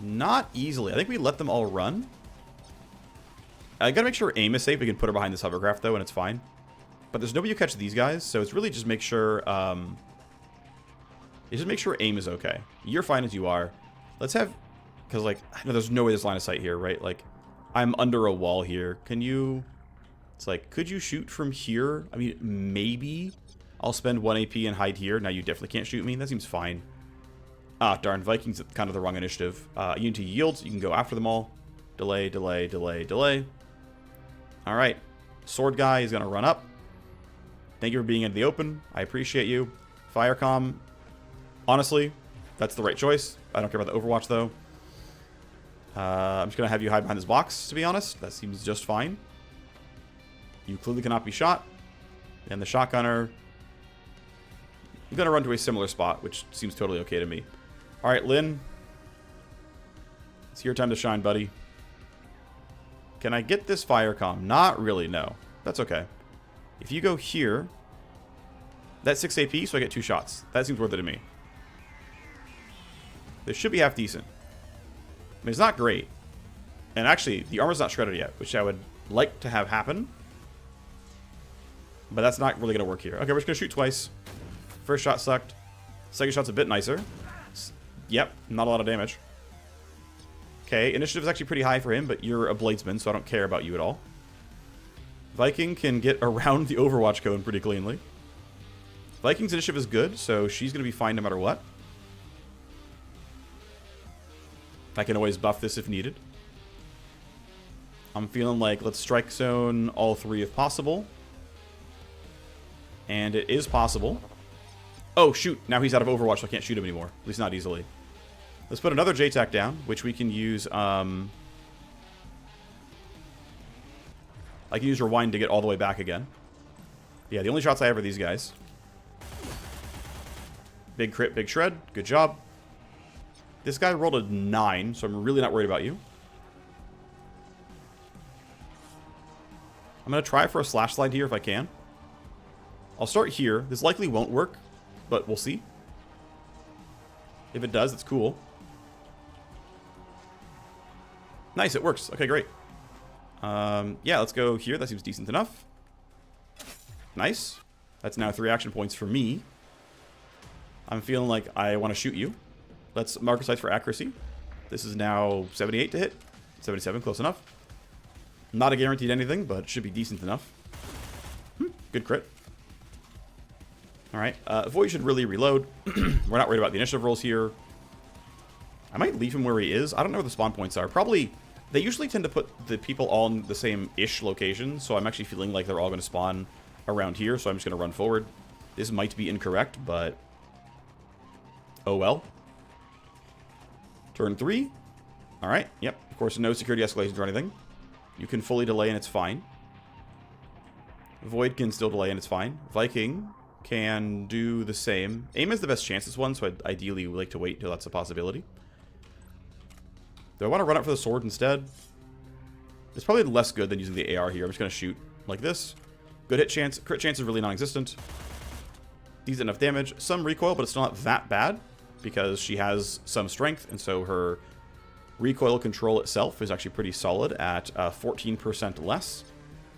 Not easily. I think we let them all run. I gotta make sure aim is safe. We can put her behind this hovercraft, though, and it's fine. But there's nobody who catch these guys, so it's really just make sure... just make sure aim is okay. You're fine as you are. Let's have... Because, like, no, there's no way there's line of sight here, right? Like, I'm under a wall here. Can you... It's like, could you shoot from here? I mean, maybe I'll spend 1 AP and hide here. Now you definitely can't shoot me. That seems fine. Ah, darn. Vikings kind of the wrong initiative. Unity yields. You can go after them all. Delay, delay, delay, delay. All right. Sword guy is going to run up. Thank you for being in the open. I appreciate you. Firecom. Honestly, that's the right choice. I don't care about the Overwatch, though. I'm just going to have you hide behind this box, to be honest. That seems just fine. You clearly cannot be shot. And the shotgunner... I'm going to run to a similar spot, which seems totally okay to me. Alright, Lynn. It's your time to shine, buddy. Can I get this fire comm? Not really, no. That's okay. If you go here... That's 6 AP, so I get 2 shots. That seems worth it to me. This should be half decent. I mean, it's not great. And actually, the armor's not shredded yet, which I would like to have happen. But that's not really going to work here. Okay, we're just going to shoot twice. First shot sucked. Second shot's a bit nicer. Yep, not a lot of damage. Okay, initiative is actually pretty high for him, but you're a bladesman, so I don't care about you at all. Viking can get around the Overwatch cone pretty cleanly. Viking's initiative is good, so she's going to be fine no matter what. I can always buff this if needed. I'm feeling like let's strike zone all 3 if possible. And it is possible. Oh, shoot. Now he's out of Overwatch, so I can't shoot him anymore. At least not easily. Let's put another J-Tac down, which we can use... I can use Rewind to get all the way back again. Yeah, the only shots I have are these guys. Big crit, big shred. Good job. This guy rolled a 9, so I'm really not worried about you. I'm going to try for a slash slide here if I can. I'll start here. This likely won't work, but we'll see. If it does, it's cool. Nice, it works. Okay, great. Yeah, let's go here. That seems decent enough. Nice. That's now 3 action points for me. I'm feeling like I want to shoot you. Let's marker sights for accuracy. This is now 78 to hit. 77, close enough. Not a guaranteed anything, but it should be decent enough. Good crit. Alright, Void should really reload. We're not worried about the initiative rolls here. I might leave him where he is. I don't know where the spawn points are. Probably, they usually tend to put the people all in the same-ish location, so I'm actually feeling like they're all going to spawn around here, so I'm just going to run forward. This might be incorrect, but... oh well. Turn 3. Alright, yep. Of course, no security escalations or anything. You can fully delay and it's fine. Void can still delay and it's fine. Viking can do the same. Aim is the best chance this one, so I'd ideally like to wait until that's a possibility. Do I want to run up for the sword instead? It's probably less good than using the AR here. I'm just going to shoot like this. Good hit chance. Crit chance is really non-existent. Decent enough damage. Some recoil, but it's still not that bad because she has some strength, and so her recoil control itself is actually pretty solid at 14% less.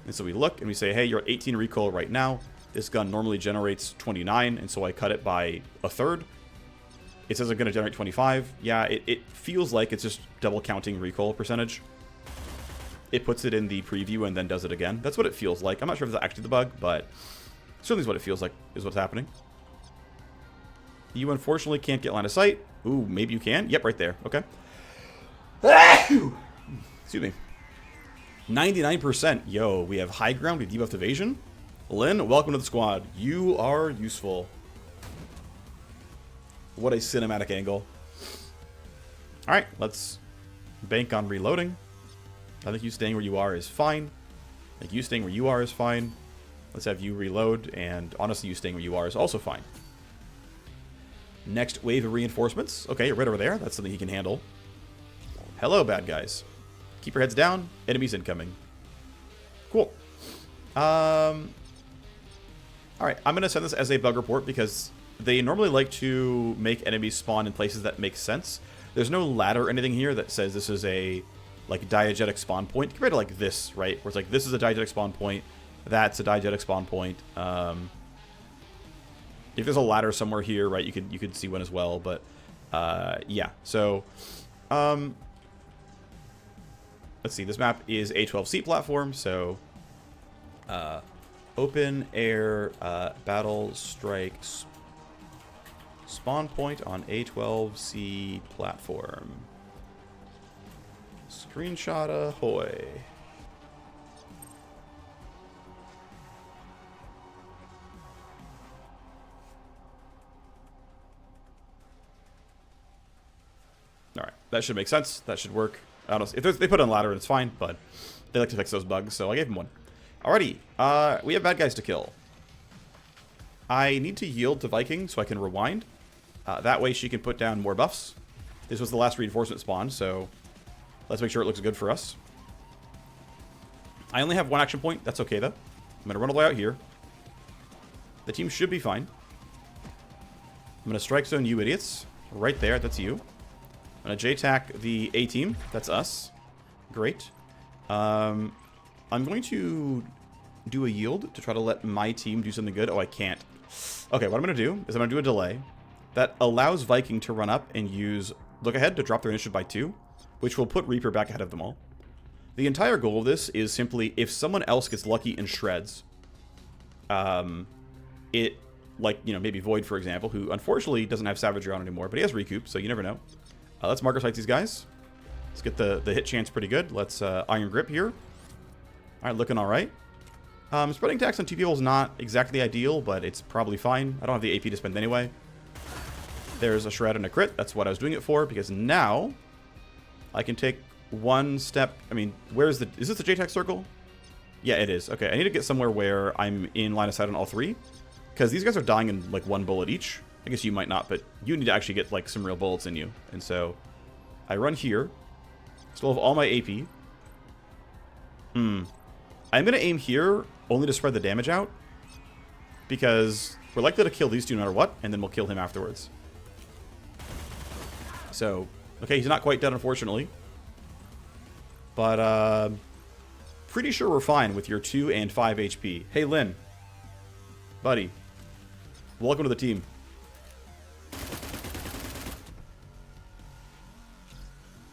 And so we look and we say, hey, you're at 18 recoil right now. This gun normally generates 29, and so I cut it by a third. It says I'm going to generate 25. Yeah, it feels like it's just double counting recoil percentage. It puts it in the preview and then does it again. That's what it feels like. I'm not sure if that's actually the bug, but certainly is what it feels like is what's happening. You unfortunately can't get line of sight. Ooh, maybe you can. Yep, right there. Okay. Excuse me. 99%. Yo, we have high ground, we have debuffed evasion. Lynn, welcome to the squad. You are useful. What a cinematic angle. Alright, let's bank on reloading. I think you staying where you are is fine. I think you staying where you are is fine. Let's have you reload, and honestly, you staying where you are is also fine. Next wave of reinforcements. Okay, right over there. That's something he can handle. Hello, bad guys. Keep your heads down. Enemies incoming. Cool. Alright, I'm going to send this as a bug report because they normally like to make enemies spawn in places that make sense. There's no ladder or anything here that says this is a like diegetic spawn point compared to like this, right? Where it's like this is a diegetic spawn point, that's a diegetic spawn point. If there's a ladder somewhere here, right, you could see one as well, but yeah. So let's see, this map is a 12 seat platform, so open air battle strike spawn point on A12C platform. Screenshot ahoy. Alright, that should make sense. That should work. I don't know. If they put on ladder, it's fine, but they like to fix those bugs, so I gave him one. Alrighty, we have bad guys to kill. I need to yield to Viking so I can rewind. That way she can put down more buffs. This was the last reinforcement spawn, so let's make sure it looks good for us. I only have one action point. That's okay, though. I'm going to run all the way out here. The team should be fine. I'm going to strike zone you idiots. Right there, that's you. I'm going to J-tack the A-team. That's us. Great. I'm going to do a yield to try to let my team do something good. Oh, I can't. Okay, what I'm going to do is I'm going to do a delay that allows Viking to run up and use look ahead to drop their initiative by 2, which will put Reaper back ahead of them all. The entire goal of this is simply if someone else gets lucky and shreds, it, like, you know, maybe Void, for example, who unfortunately doesn't have Savagery on anymore, but he has Recoup, so you never know. Let's marker sight these guys. Let's get the hit chance pretty good. Let's Iron Grip here. All right, looking all right. Spreading attacks on 2 people is not exactly ideal, but it's probably fine. I don't have the AP to spend anyway. There's a shred and a crit. That's what I was doing it for, because now I can take one step. I mean, is this the JTAC circle? Yeah, it is. Okay, I need to get somewhere where I'm in line of sight on all 3, because these guys are dying in like 1 bullet each. I guess you might not, but you need to actually get like some real bullets in you. And so I run here. Still have all my AP. I'm going to aim here only to spread the damage out, because we're likely to kill these 2 no matter what, and then we'll kill him afterwards. So, okay, he's not quite dead, unfortunately. But, pretty sure we're fine with your 2 and 5 HP. Hey, Lynn. Buddy. Welcome to the team.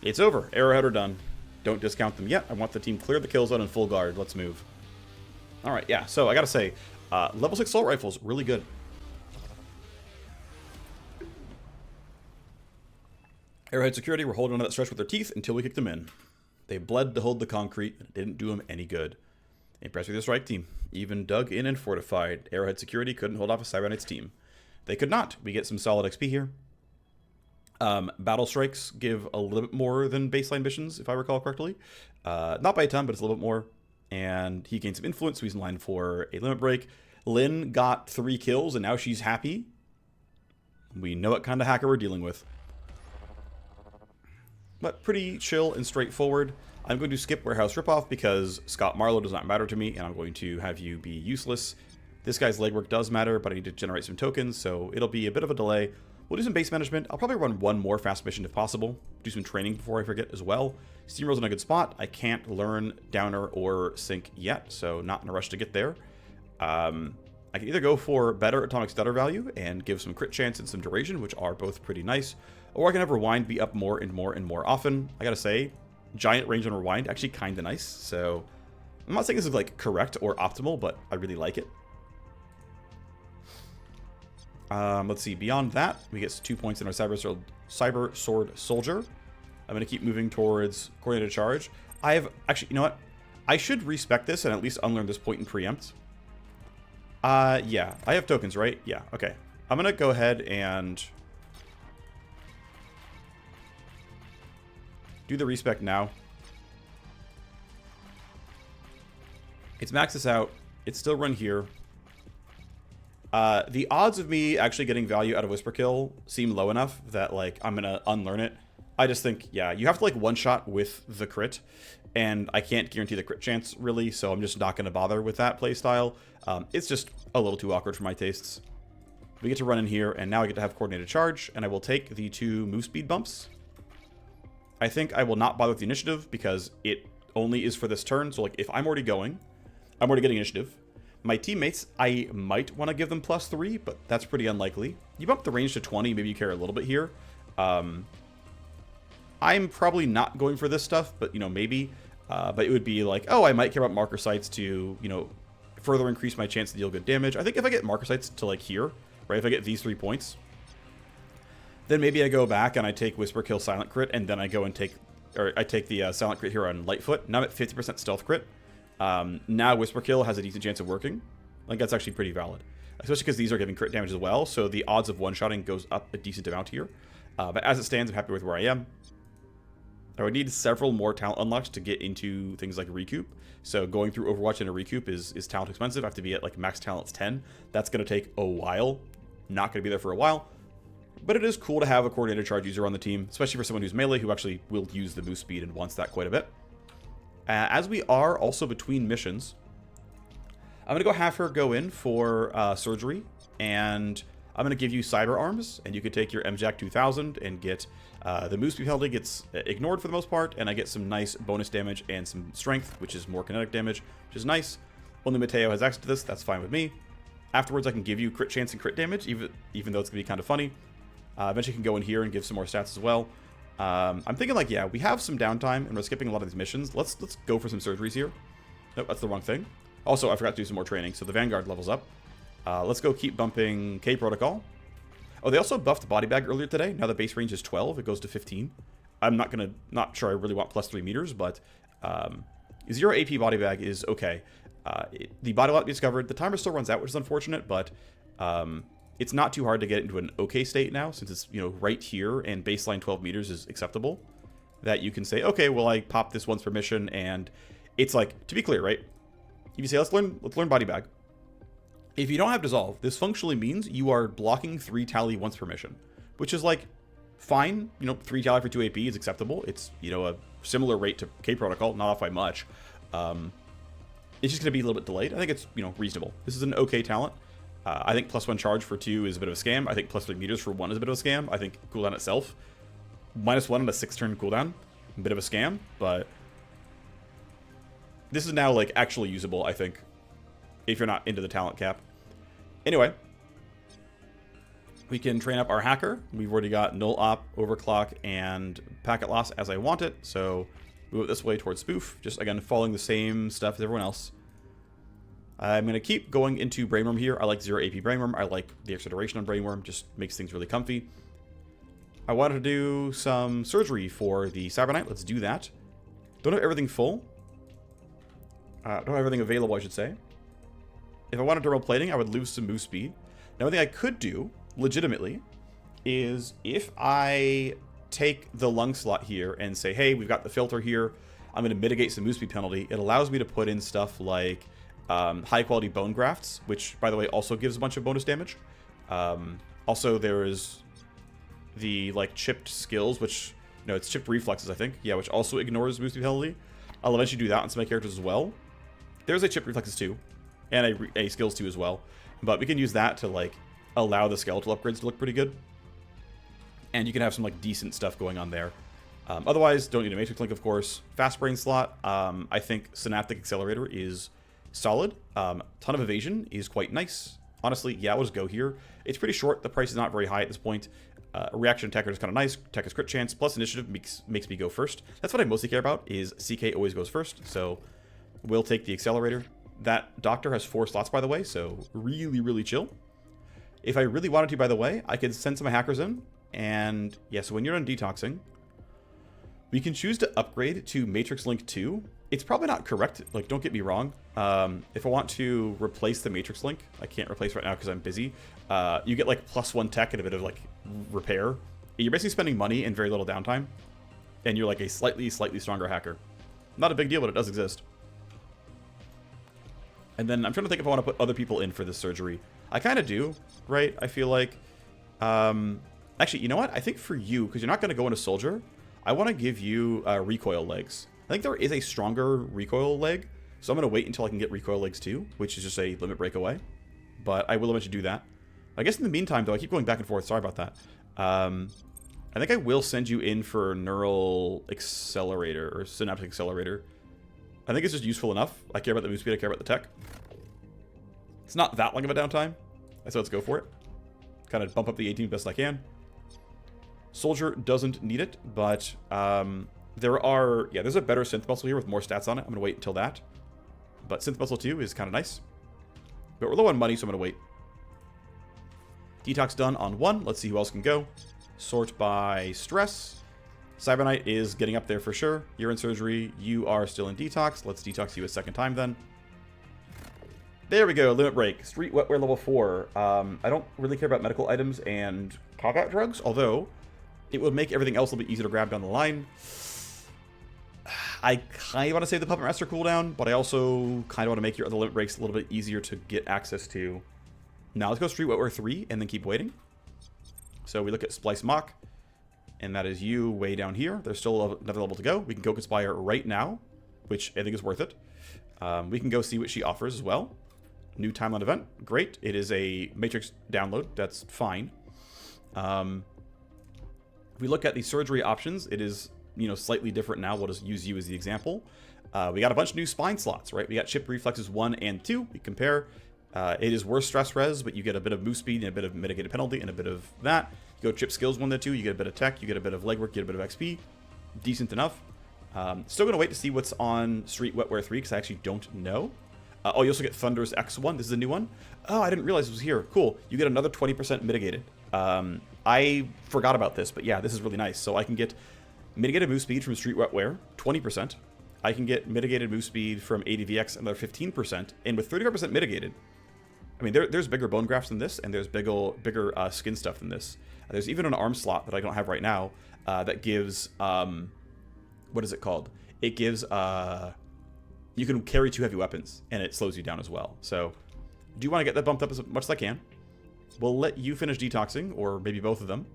It's over. Arrowhead are done. Don't discount them yet. I want the team clear the kill zone and full guard. Let's move. Alright, yeah. So, I gotta say, level 6 assault rifles, really good. Arrowhead security were holding on to that stretch with their teeth until we kicked them in. They bled to hold the concrete, and it didn't do them any good. Impressed with the strike team. Even dug in and fortified. Arrowhead security couldn't hold off a Cybernite's team. They could not. We get some solid XP here. Battle strikes give a little bit more than baseline missions, if I recall correctly. Not by a ton, but it's a little bit more. And he gained some influence, so he's in line for a limit break. Lynn got 3 kills, and now she's happy. We know what kind of hacker we're dealing with. But pretty chill and straightforward. I'm going to skip Warehouse Ripoff because Scott Marlowe does not matter to me, and I'm going to have you be useless. This guy's legwork does matter, but I need to generate some tokens, so it'll be a bit of a delay. We'll do some base management. I'll probably run one more fast mission if possible. Do some training before I forget as well. Steamroll's in a good spot. I can't learn Downer or Sync yet, so not in a rush to get there. I can either go for better atomic stutter value and give some crit chance and some duration, which are both pretty nice, or I can have Rewind be up more and more and more often. I gotta say, giant range on Rewind actually kinda nice, so I'm not saying this is like correct or optimal, but I really like it. Let's see, beyond that, we get 2 points in our Cybersword-Soldier. I'm going to keep moving towards coordinated charge. Actually, you know what? I should respec this and at least unlearn this point and preempt. Yeah. I have tokens, right? Yeah, okay. I'm gonna go ahead and do the respec now. It's max this out. It's still run here. The odds of me actually getting value out of Whisper Kill seem low enough that, like, I'm gonna unlearn it. I just think, yeah, you have to, like, one-shot with the crit, and I can't guarantee the crit chance, really, so I'm just not gonna bother with that playstyle. It's just a little too awkward for my tastes. We get to run in here, and now I get to have coordinated charge, and I will take the 2 move speed bumps. I think I will not bother with the initiative, because it only is for this turn, so, like, if I'm already going, I'm already getting initiative. My teammates, I might want to give them +3, but that's pretty unlikely. You bump the range to 20, maybe you care a little bit here. I'm probably not going for this stuff, but, you know, maybe. But it would be like, oh, I might care about marker sights to, you know, further increase my chance to deal good damage. I think if I get marker sights to, like, here, right, if I get these 3 points, then maybe I go back and I take Whisper Kill Silent Crit, and then I go and take, or I take the Silent Crit here on Lightfoot. Now I'm at 50% Stealth Crit. Now Whisper Kill has a decent chance of working. Like, that's actually pretty valid. Especially because these are giving crit damage as well, so the odds of one-shotting goes up a decent amount here. But as it stands, I'm happy with where I am. I would need several more talent unlocks to get into things like Recoup. So going through Overwatch and a Recoup is talent expensive. I have to be at, like, max talents 10. That's going to take a while. Not going to be there for a while. But it is cool to have a coordinated charge user on the team, especially for someone who's melee who actually will use the move speed and wants that quite a bit. As we are also between missions, I'm going to have her go in for surgery, and I'm going to give you cyber arms, and you could take your MJAC 2000 and get the move speed penalty gets ignored for the most part, and I get some nice bonus damage and some strength, which is more kinetic damage, which is nice. Only Mateo has access to this, that's fine with me. Afterwards, I can give you crit chance and crit damage, even though it's going to be kind of funny. Eventually, you can go in here and give some more stats as well. I'm thinking, like, yeah, we have some downtime, and we're skipping a lot of these missions. Let's go for some surgeries here. Nope, that's the wrong thing. Also, I forgot to do some more training, so the Vanguard levels up. Let's go keep bumping K Protocol. Oh, they also buffed Body Bag earlier today. Now the base range is 12. It goes to 15. I'm not sure I really want +3 meters, but 0 AP Body Bag is okay. The body lot discovered. The timer still runs out, which is unfortunate, but it's not too hard to get into an okay state now, since it's, you know, right here, and baseline 12 meters is acceptable. That you can say, okay, well, I pop this once per mission, and it's like, to be clear, right? If you say, let's learn Body Bag. If you don't have Dissolve, this functionally means you are blocking 3 tally once per mission, which is, like, fine. You know, 3 tally for 2 AP is acceptable. It's, you know, a similar rate to K Protocol, not off by much. It's just going to be a little bit delayed. I think it's, you know, reasonable. This is an okay talent. I think +1 charge for 2 is a bit of a scam. I think +3 meters for 1 is a bit of a scam. I think cooldown itself, -1 on a 6-turn cooldown, a bit of a scam, but this is now, like, actually usable, I think, if you're not into the talent cap. Anyway, we can train up our hacker. We've already got null op, overclock, and packet loss as I want it, so move it this way towards spoof, just, again, following the same stuff as everyone else. I'm going to keep going into Brainworm here. I like 0 AP Brainworm. I like the extra duration on Brainworm. Just makes things really comfy. I wanted to do some surgery for the Cyber Knight. Let's do that. Don't have everything full. Don't have everything available, I should say. If I wanted dermal plating, I would lose some move speed. Now, one thing I could do, legitimately, is if I take the lung slot here and say, hey, we've got the filter here, I'm going to mitigate some move speed penalty. It allows me to put in stuff like high quality bone grafts, which, by the way, also gives a bunch of bonus damage. Also, there is the, like, chipped skills, which, no, it's chipped reflexes, I think. Yeah, which also ignores move speed penalty. I'll eventually do that on some of my characters as well. There's a chipped reflexes too, and a skills too as well. But we can use that to, like, allow the skeletal upgrades to look pretty good. And you can have some, like, decent stuff going on there. Otherwise, don't need a Matrix Link, of course. Fast Brain slot, I think Synaptic Accelerator is solid. Ton of Evasion is quite nice. Honestly, yeah, we'll just go here. It's pretty short. The price is not very high at this point. Reaction Attacker is kind of nice. Tech is crit chance, plus Initiative makes me go first. That's what I mostly care about, is CK always goes first, so we'll take the Accelerator. That Doctor has 4 slots, by the way, so really, really chill. If I really wanted to, by the way, I could send some hackers in, and yeah, so when you're done detoxing, We can choose to upgrade to Matrix Link 2. It's probably not correct, like, don't get me wrong. If I want to replace the Matrix Link, I can't replace right now because I'm busy. You get, like, +1 tech and a bit of, like, repair. You're basically spending money and very little downtime. And you're, like, a slightly stronger hacker. Not a big deal, but it does exist. And then I'm trying to think if I want to put other people in for this surgery. I kind of do, right? I feel like... actually, you know what? I think for you, because you're not going to go into Soldier, I want to give you recoil legs. I think there is a stronger recoil leg, so I'm going to wait until I can get recoil legs too, which is just a limit breakaway. But I will eventually do that. I guess in the meantime, though, I keep going back and forth. Sorry about that. I think I will send you in for neural accelerator or synaptic accelerator. I think it's just useful enough. I care about the move speed. I care about the tech. It's not that long of a downtime. So let's go for it. Kind of bump up the 18 best I can. Soldier doesn't need it, but there's a better synth muscle here with more stats on it. I'm going to wait until that. But synth muscle 2 is kind of nice. But we're low on money, so I'm going to wait. Detox done on 1. Let's see who else can go. Sort by stress. Cyber Knight is getting up there for sure. You're in surgery. You are still in detox. Let's detox you a second time then. There we go. Limit break. Street wetware level 4. I don't really care about medical items and combat drugs, although it would make everything else a little bit easier to grab down the line. I kind of want to save the Puppet Master cooldown, but I also kind of want to make your other limit breaks a little bit easier to get access to. Now let's go Street Wetware 3 and then keep waiting. So we look at Splice Mock, and that is you way down here. There's still another level to go. We can go Conspire right now, which I think is worth it. We can go see what she offers as well. New timeline event. Great. It is a Matrix download. That's fine. If we look at the surgery options, it is, slightly different now. We'll just use you as the example. We got a bunch of new spine slots, right? We got Chip Reflexes 1 and 2. We compare. It is worse stress res, but you get a bit of move speed and a bit of mitigated penalty and a bit of that. You go Chip Skills 1 to 2, you get a bit of tech, you get a bit of legwork, you get a bit of XP. Decent enough. Still going to wait to see what's on Street Wetware 3, because I actually don't know. Oh, you also get Thunder's X1. This is a new one. Oh, I didn't realize it was here. Cool. You get another 20% mitigated. I forgot about this, but yeah, this is really nice. So I can get mitigated move speed from Street Wetware, 20%. I can get mitigated move speed from ADVX, another 15%. And with 35% mitigated, I mean, there's bigger bone grafts than this, and there's bigger skin stuff than this. There's even an arm slot that I don't have right now that gives, what is it called? It gives, you can carry 2 heavy weapons, and it slows you down as well. So, do you want to get that bumped up as much as I can? We'll let you finish detoxing, or maybe both of them.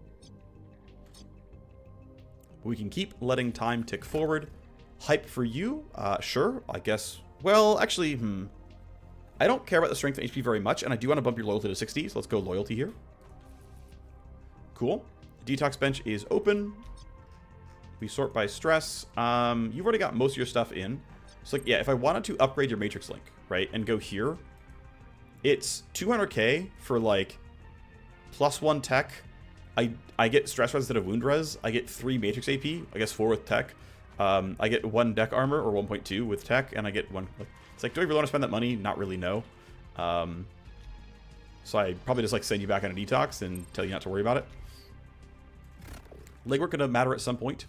We can keep letting time tick forward. Hype for you? Sure, I guess. Well, actually, I don't care about the strength and HP very much, and I do want to bump your loyalty to 60, so let's go loyalty here. Cool. Detox bench is open. We sort by stress. You've already got most of your stuff in. So, like, yeah, if I wanted to upgrade your Matrix Link, right, and go here, it's 200k for, like, +1 tech. I get stress res instead of wound res. I get 3 Matrix AP, I guess 4 with tech. I get 1 deck armor, or 1.2 with tech, and I get 1... It's like, do I really want to spend that money? Not really, no. So I probably just, like, send you back on a detox and tell you not to worry about it. Legwork gonna matter at some point.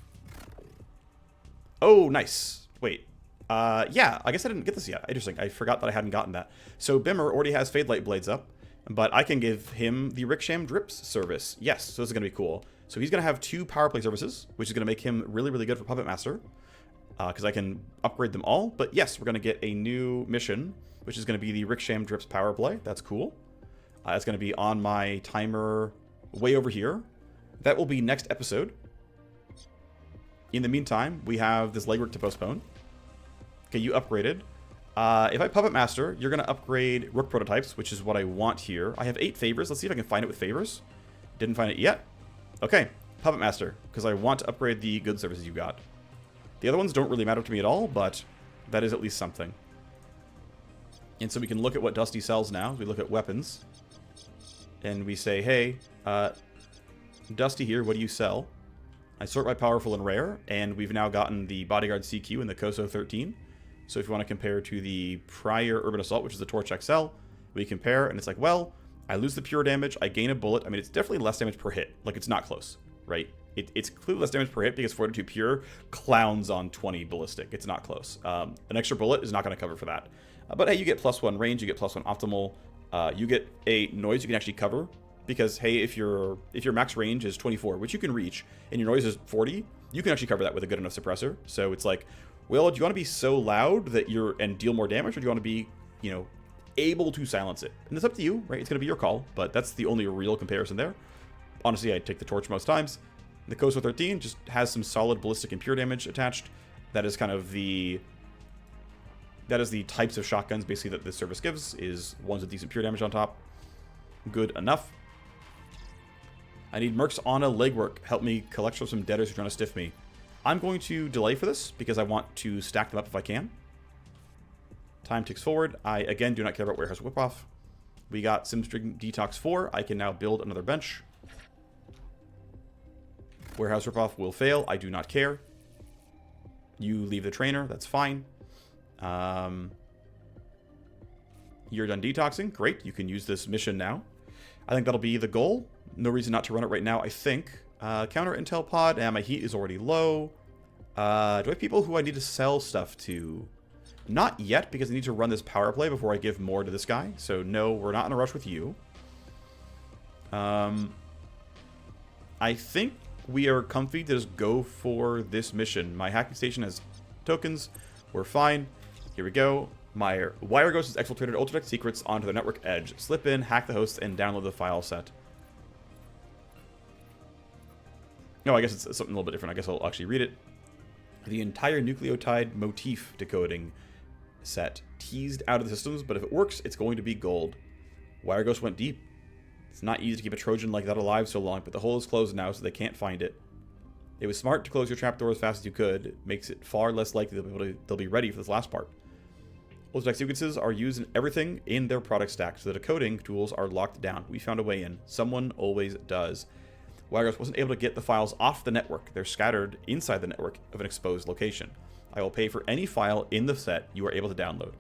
Oh, nice. Wait. Yeah, I guess I didn't get this yet. Interesting. I forgot that I hadn't gotten that. So Bimmer already has Fade Light Blades up, but I can give him the Ricksham Drips service. Yes, so this is going to be cool. So he's going to have 2 power play services, which is going to make him really, really good for Puppet Master, because I can upgrade them all. But yes, we're going to get a new mission, which is going to be the Ricksham Drips power play. That's cool. It's going to be on my timer way over here. That will be next episode. In the meantime, we have this legwork to postpone. Okay, you upgraded. If I Puppet Master, you're going to upgrade Rook Prototypes, which is what I want here. I have 8 favors. Let's see if I can find it with favors. Didn't find it yet. Okay, Puppet Master, because I want to upgrade the good services you got. The other ones don't really matter to me at all, but that is at least something. And so we can look at what Dusty sells now. We look at weapons. And we say, hey, Dusty here, what do you sell? I sort by powerful and rare, and we've now gotten the Bodyguard CQ and the Koso 13. So if you want to compare to the prior Urban Assault, which is the Torch XL, we compare, and it's like, well, I lose the pure damage, I gain a bullet. I mean, it's definitely less damage per hit. Like, it's not close, right? It's clearly less damage per hit because 42 pure clowns on 20 ballistic. It's not close. An extra bullet is not going to cover for that. But hey, you get +1 range, you get +1 optimal. You get a noise you can actually cover because hey, if your max range is 24, which you can reach, and your noise is 40, you can actually cover that with a good enough suppressor. So it's like, well, do you want to be so loud that and deal more damage, or do you want to be, you know, able to silence it? And it's up to you, right? It's going to be your call, but that's the only real comparison there. Honestly, I take the torch most times. The Coastal 13 just has some solid ballistic and pure damage attached. That is kind of the types of shotguns basically that this service gives, is ones with decent pure damage on top. Good enough. I need mercs on a legwork. Help me collect some deaders who are trying to stiff me. I'm going to delay for this because I want to stack them up if I can. Time ticks forward. I, again, do not care about Warehouse Whip-Off. We got Simstring Detox 4. I can now build another bench. Warehouse Rip-Off will fail. I do not care. You leave the trainer. That's fine. You're done detoxing. Great. You can use this mission now. I think that'll be the goal. No reason not to run it right now, I think. Counter intel pod. And my heat is already low. Do I have people who I need to sell stuff to? Not yet, because I need to run this power play before I give more to this guy. So no, we're not in a rush with you. I think we are comfy to just go for this mission. My hacking station has tokens. We're fine. Here we go. My wire ghost has exfiltrated Ultratech secrets onto the network edge. Slip in, hack the host, and download the file set. No, I guess it's something a little bit different. I guess I'll actually read it. The entire nucleotide motif decoding set teased out of the systems, but if it works, it's going to be gold. Wire ghost went deep. It's not easy to keep a Trojan like that alive so long, but the hole is closed now, so they can't find it. It was smart to close your trapdoor as fast as you could. It makes it far less likely they'll be ready for this last part. Ultratech sequences are used in everything in their product stack, so the decoding tools are locked down. We found a way in. Someone always does. Wireghost wasn't able to get the files off the network. They're scattered inside the network of an exposed location. I will pay for any file in the set you are able to download.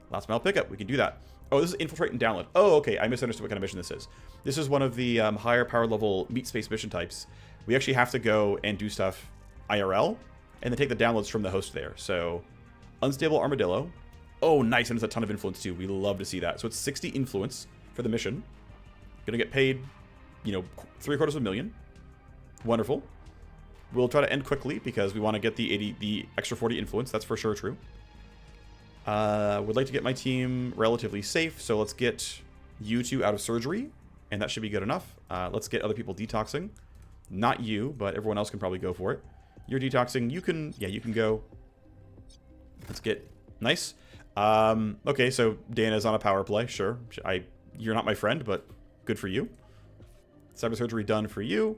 Last mile pickup. We can do that. Oh, this is infiltrate and download. Oh, okay. I misunderstood what kind of mission this is. This is one of the higher power level meat space mission types. We actually have to go and do stuff IRL and then take the downloads from the host there. So, unstable armadillo. Oh, nice. And it's a ton of influence too. We love to see that. So it's 60 influence for the mission. Gonna get paid, you know, $750,000. Wonderful. We'll try to end quickly because we want to get the extra 40 influence. That's for sure true. Would like to get my team relatively safe, so let's get you two out of surgery, and that should be good enough. Let's get other people detoxing. Not you, but everyone else can probably go for it. You're detoxing. You can go. Let's get nice. Okay, so Dana's on a power play. Sure, you're not my friend, but good for you. Cyber surgery done for you.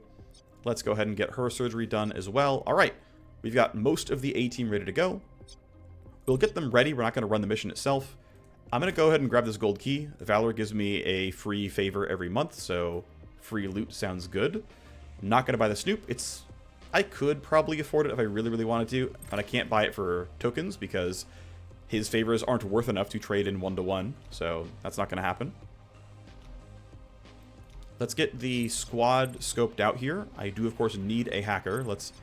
Let's go ahead and get her surgery done as well. All right, we've got most of the A team ready to go. We'll get them ready. We're not going to run the mission itself. I'm going to go ahead and grab this gold key. Valor gives me a free favor every month, so free loot sounds good. I'm not going to buy the Snoop. I could probably afford it if I really, really wanted to, but I can't buy it for tokens because his favors aren't worth enough to trade in 1-to-1, so that's not going to happen. Let's get the squad scoped out here. I do, of course, need a hacker. Let's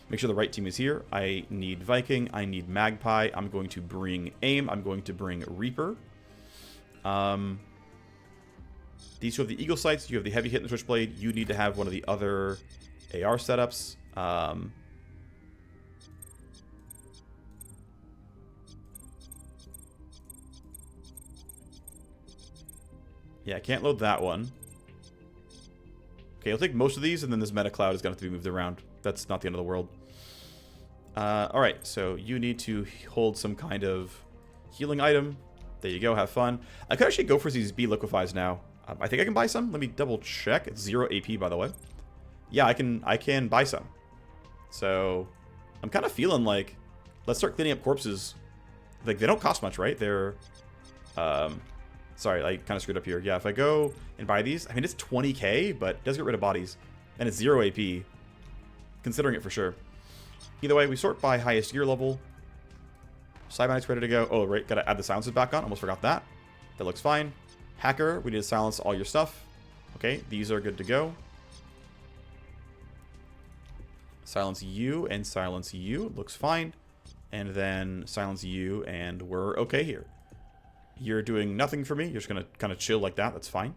make sure the right team is here. I need Viking. I need Magpie. I'm going to bring AIM. I'm going to bring Reaper. These two have the Eagle sights. You have the heavy hit and the Switchblade. You need to have one of the other AR setups. Yeah, I can't load that one. Okay, I'll take most of these, and then this meta cloud is going to have to be moved around. That's not the end of the world. Alright, so you need to hold some kind of healing item. There you go, have fun. I could actually go for these B liquefies now. I think I can buy some. Let me double check. It's 0 AP, by the way. Yeah, I can buy some. So, I'm kind of feeling like, let's start cleaning up corpses. Like, they don't cost much, right? They're, sorry, I kind of screwed up here. Yeah, if I go and buy these, I mean, it's 20k, but it does get rid of bodies. And it's 0 AP. Considering it for sure. Either way, we sort by highest gear level. Cybernetics ready to go. Oh, right, gotta add the silencers back on. Almost forgot that. That looks fine. Hacker, we need to silence all your stuff. Okay, these are good to go. Silence you and silence you. Looks fine. And then silence you, and we're okay here. You're doing nothing for me. You're just going to kind of chill like that. That's fine.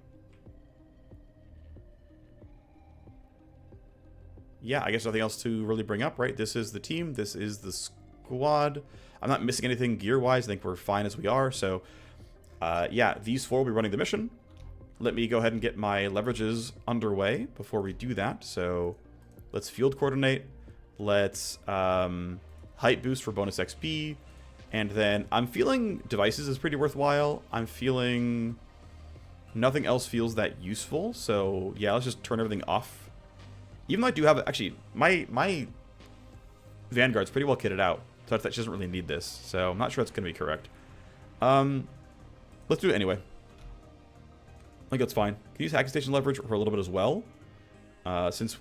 Yeah, I guess nothing else to really bring up, right? This is the team. This is the squad. I'm not missing anything gear-wise. I think we're fine as we are. So, yeah, these four will be running the mission. Let me go ahead and get my leverages underway before we do that. So, let's field coordinate. Let's height boost for bonus XP. And then I'm feeling devices is pretty worthwhile. I'm feeling nothing else feels that useful. So, yeah, let's just turn everything off. Even though I do have, actually, my Vanguard's pretty well kitted out. So that she doesn't really need this. So I'm not sure that's going to be correct. Let's do it anyway. I think that's fine. Can use hacking station leverage for a little bit as well. Since,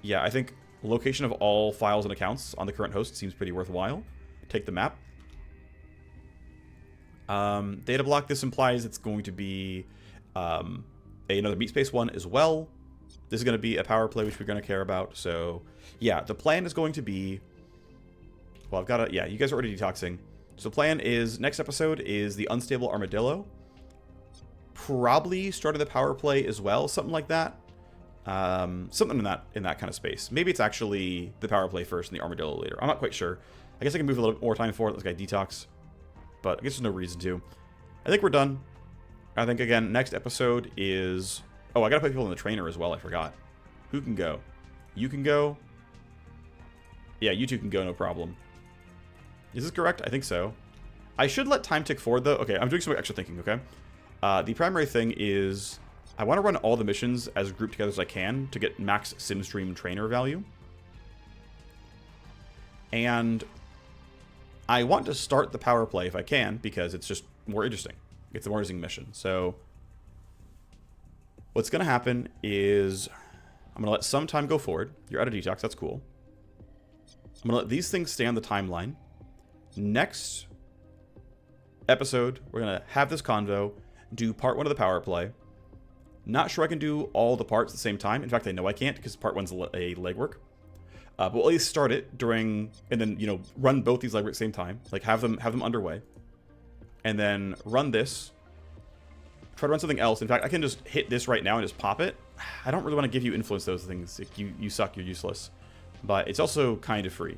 yeah, I think location of all files and accounts on the current host seems pretty worthwhile. Take the map. Data block, this implies it's going to be another meat space one as well. This is going to be a power play, which we're going to care about. So, yeah, the plan is going to be... Well, I've got to... Yeah, you guys are already detoxing. So the plan is, next episode is the Unstable Armadillo. Probably starting the power play as well, something like that. Something in that kind of space. Maybe it's actually the power play first and the Armadillo later. I'm not quite sure. I guess I can move a little bit more time forward. This guy detox. But I guess there's no reason to. I think we're done. I think, again, next episode is... Oh, I gotta put people in the trainer as well, I forgot. Who can go? You can go? Yeah, you two can go, no problem. Is this correct? I think so. I should let time tick forward, though. Okay, I'm doing some extra thinking, okay? The primary thing is... I want to run all the missions as grouped together as I can to get max SimStream trainer value. And... I want to start the power play if I can, because it's just more interesting. It's a more interesting mission, so... What's going to happen is I'm going to let some time go forward. You're out of detox. That's cool. I'm going to let these things stay on the timeline. Next episode, we're going to have this convo, do part 1 of the power play. Not sure I can do all the parts at the same time. In fact, I know I can't because part 1's a legwork. But we'll at least start it during, and then, you know, run both these legwork at the same time. Like, have them underway. And then run this. Try to run something else. In fact, I can just hit this right now and just pop it. I don't really want to give you influence those things. Like, you suck, you're useless. But it's also kind of free.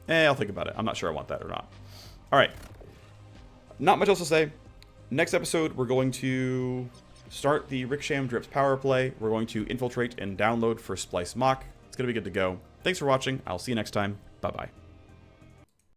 I'll think about it. I'm not sure I want that or not. Alright. Not much else to say. Next episode, we're going to start the Ricksham Drips power play. We're going to infiltrate and download for Splice Mock. It's going to be good to go. Thanks for watching. I'll see you next time. Bye-bye.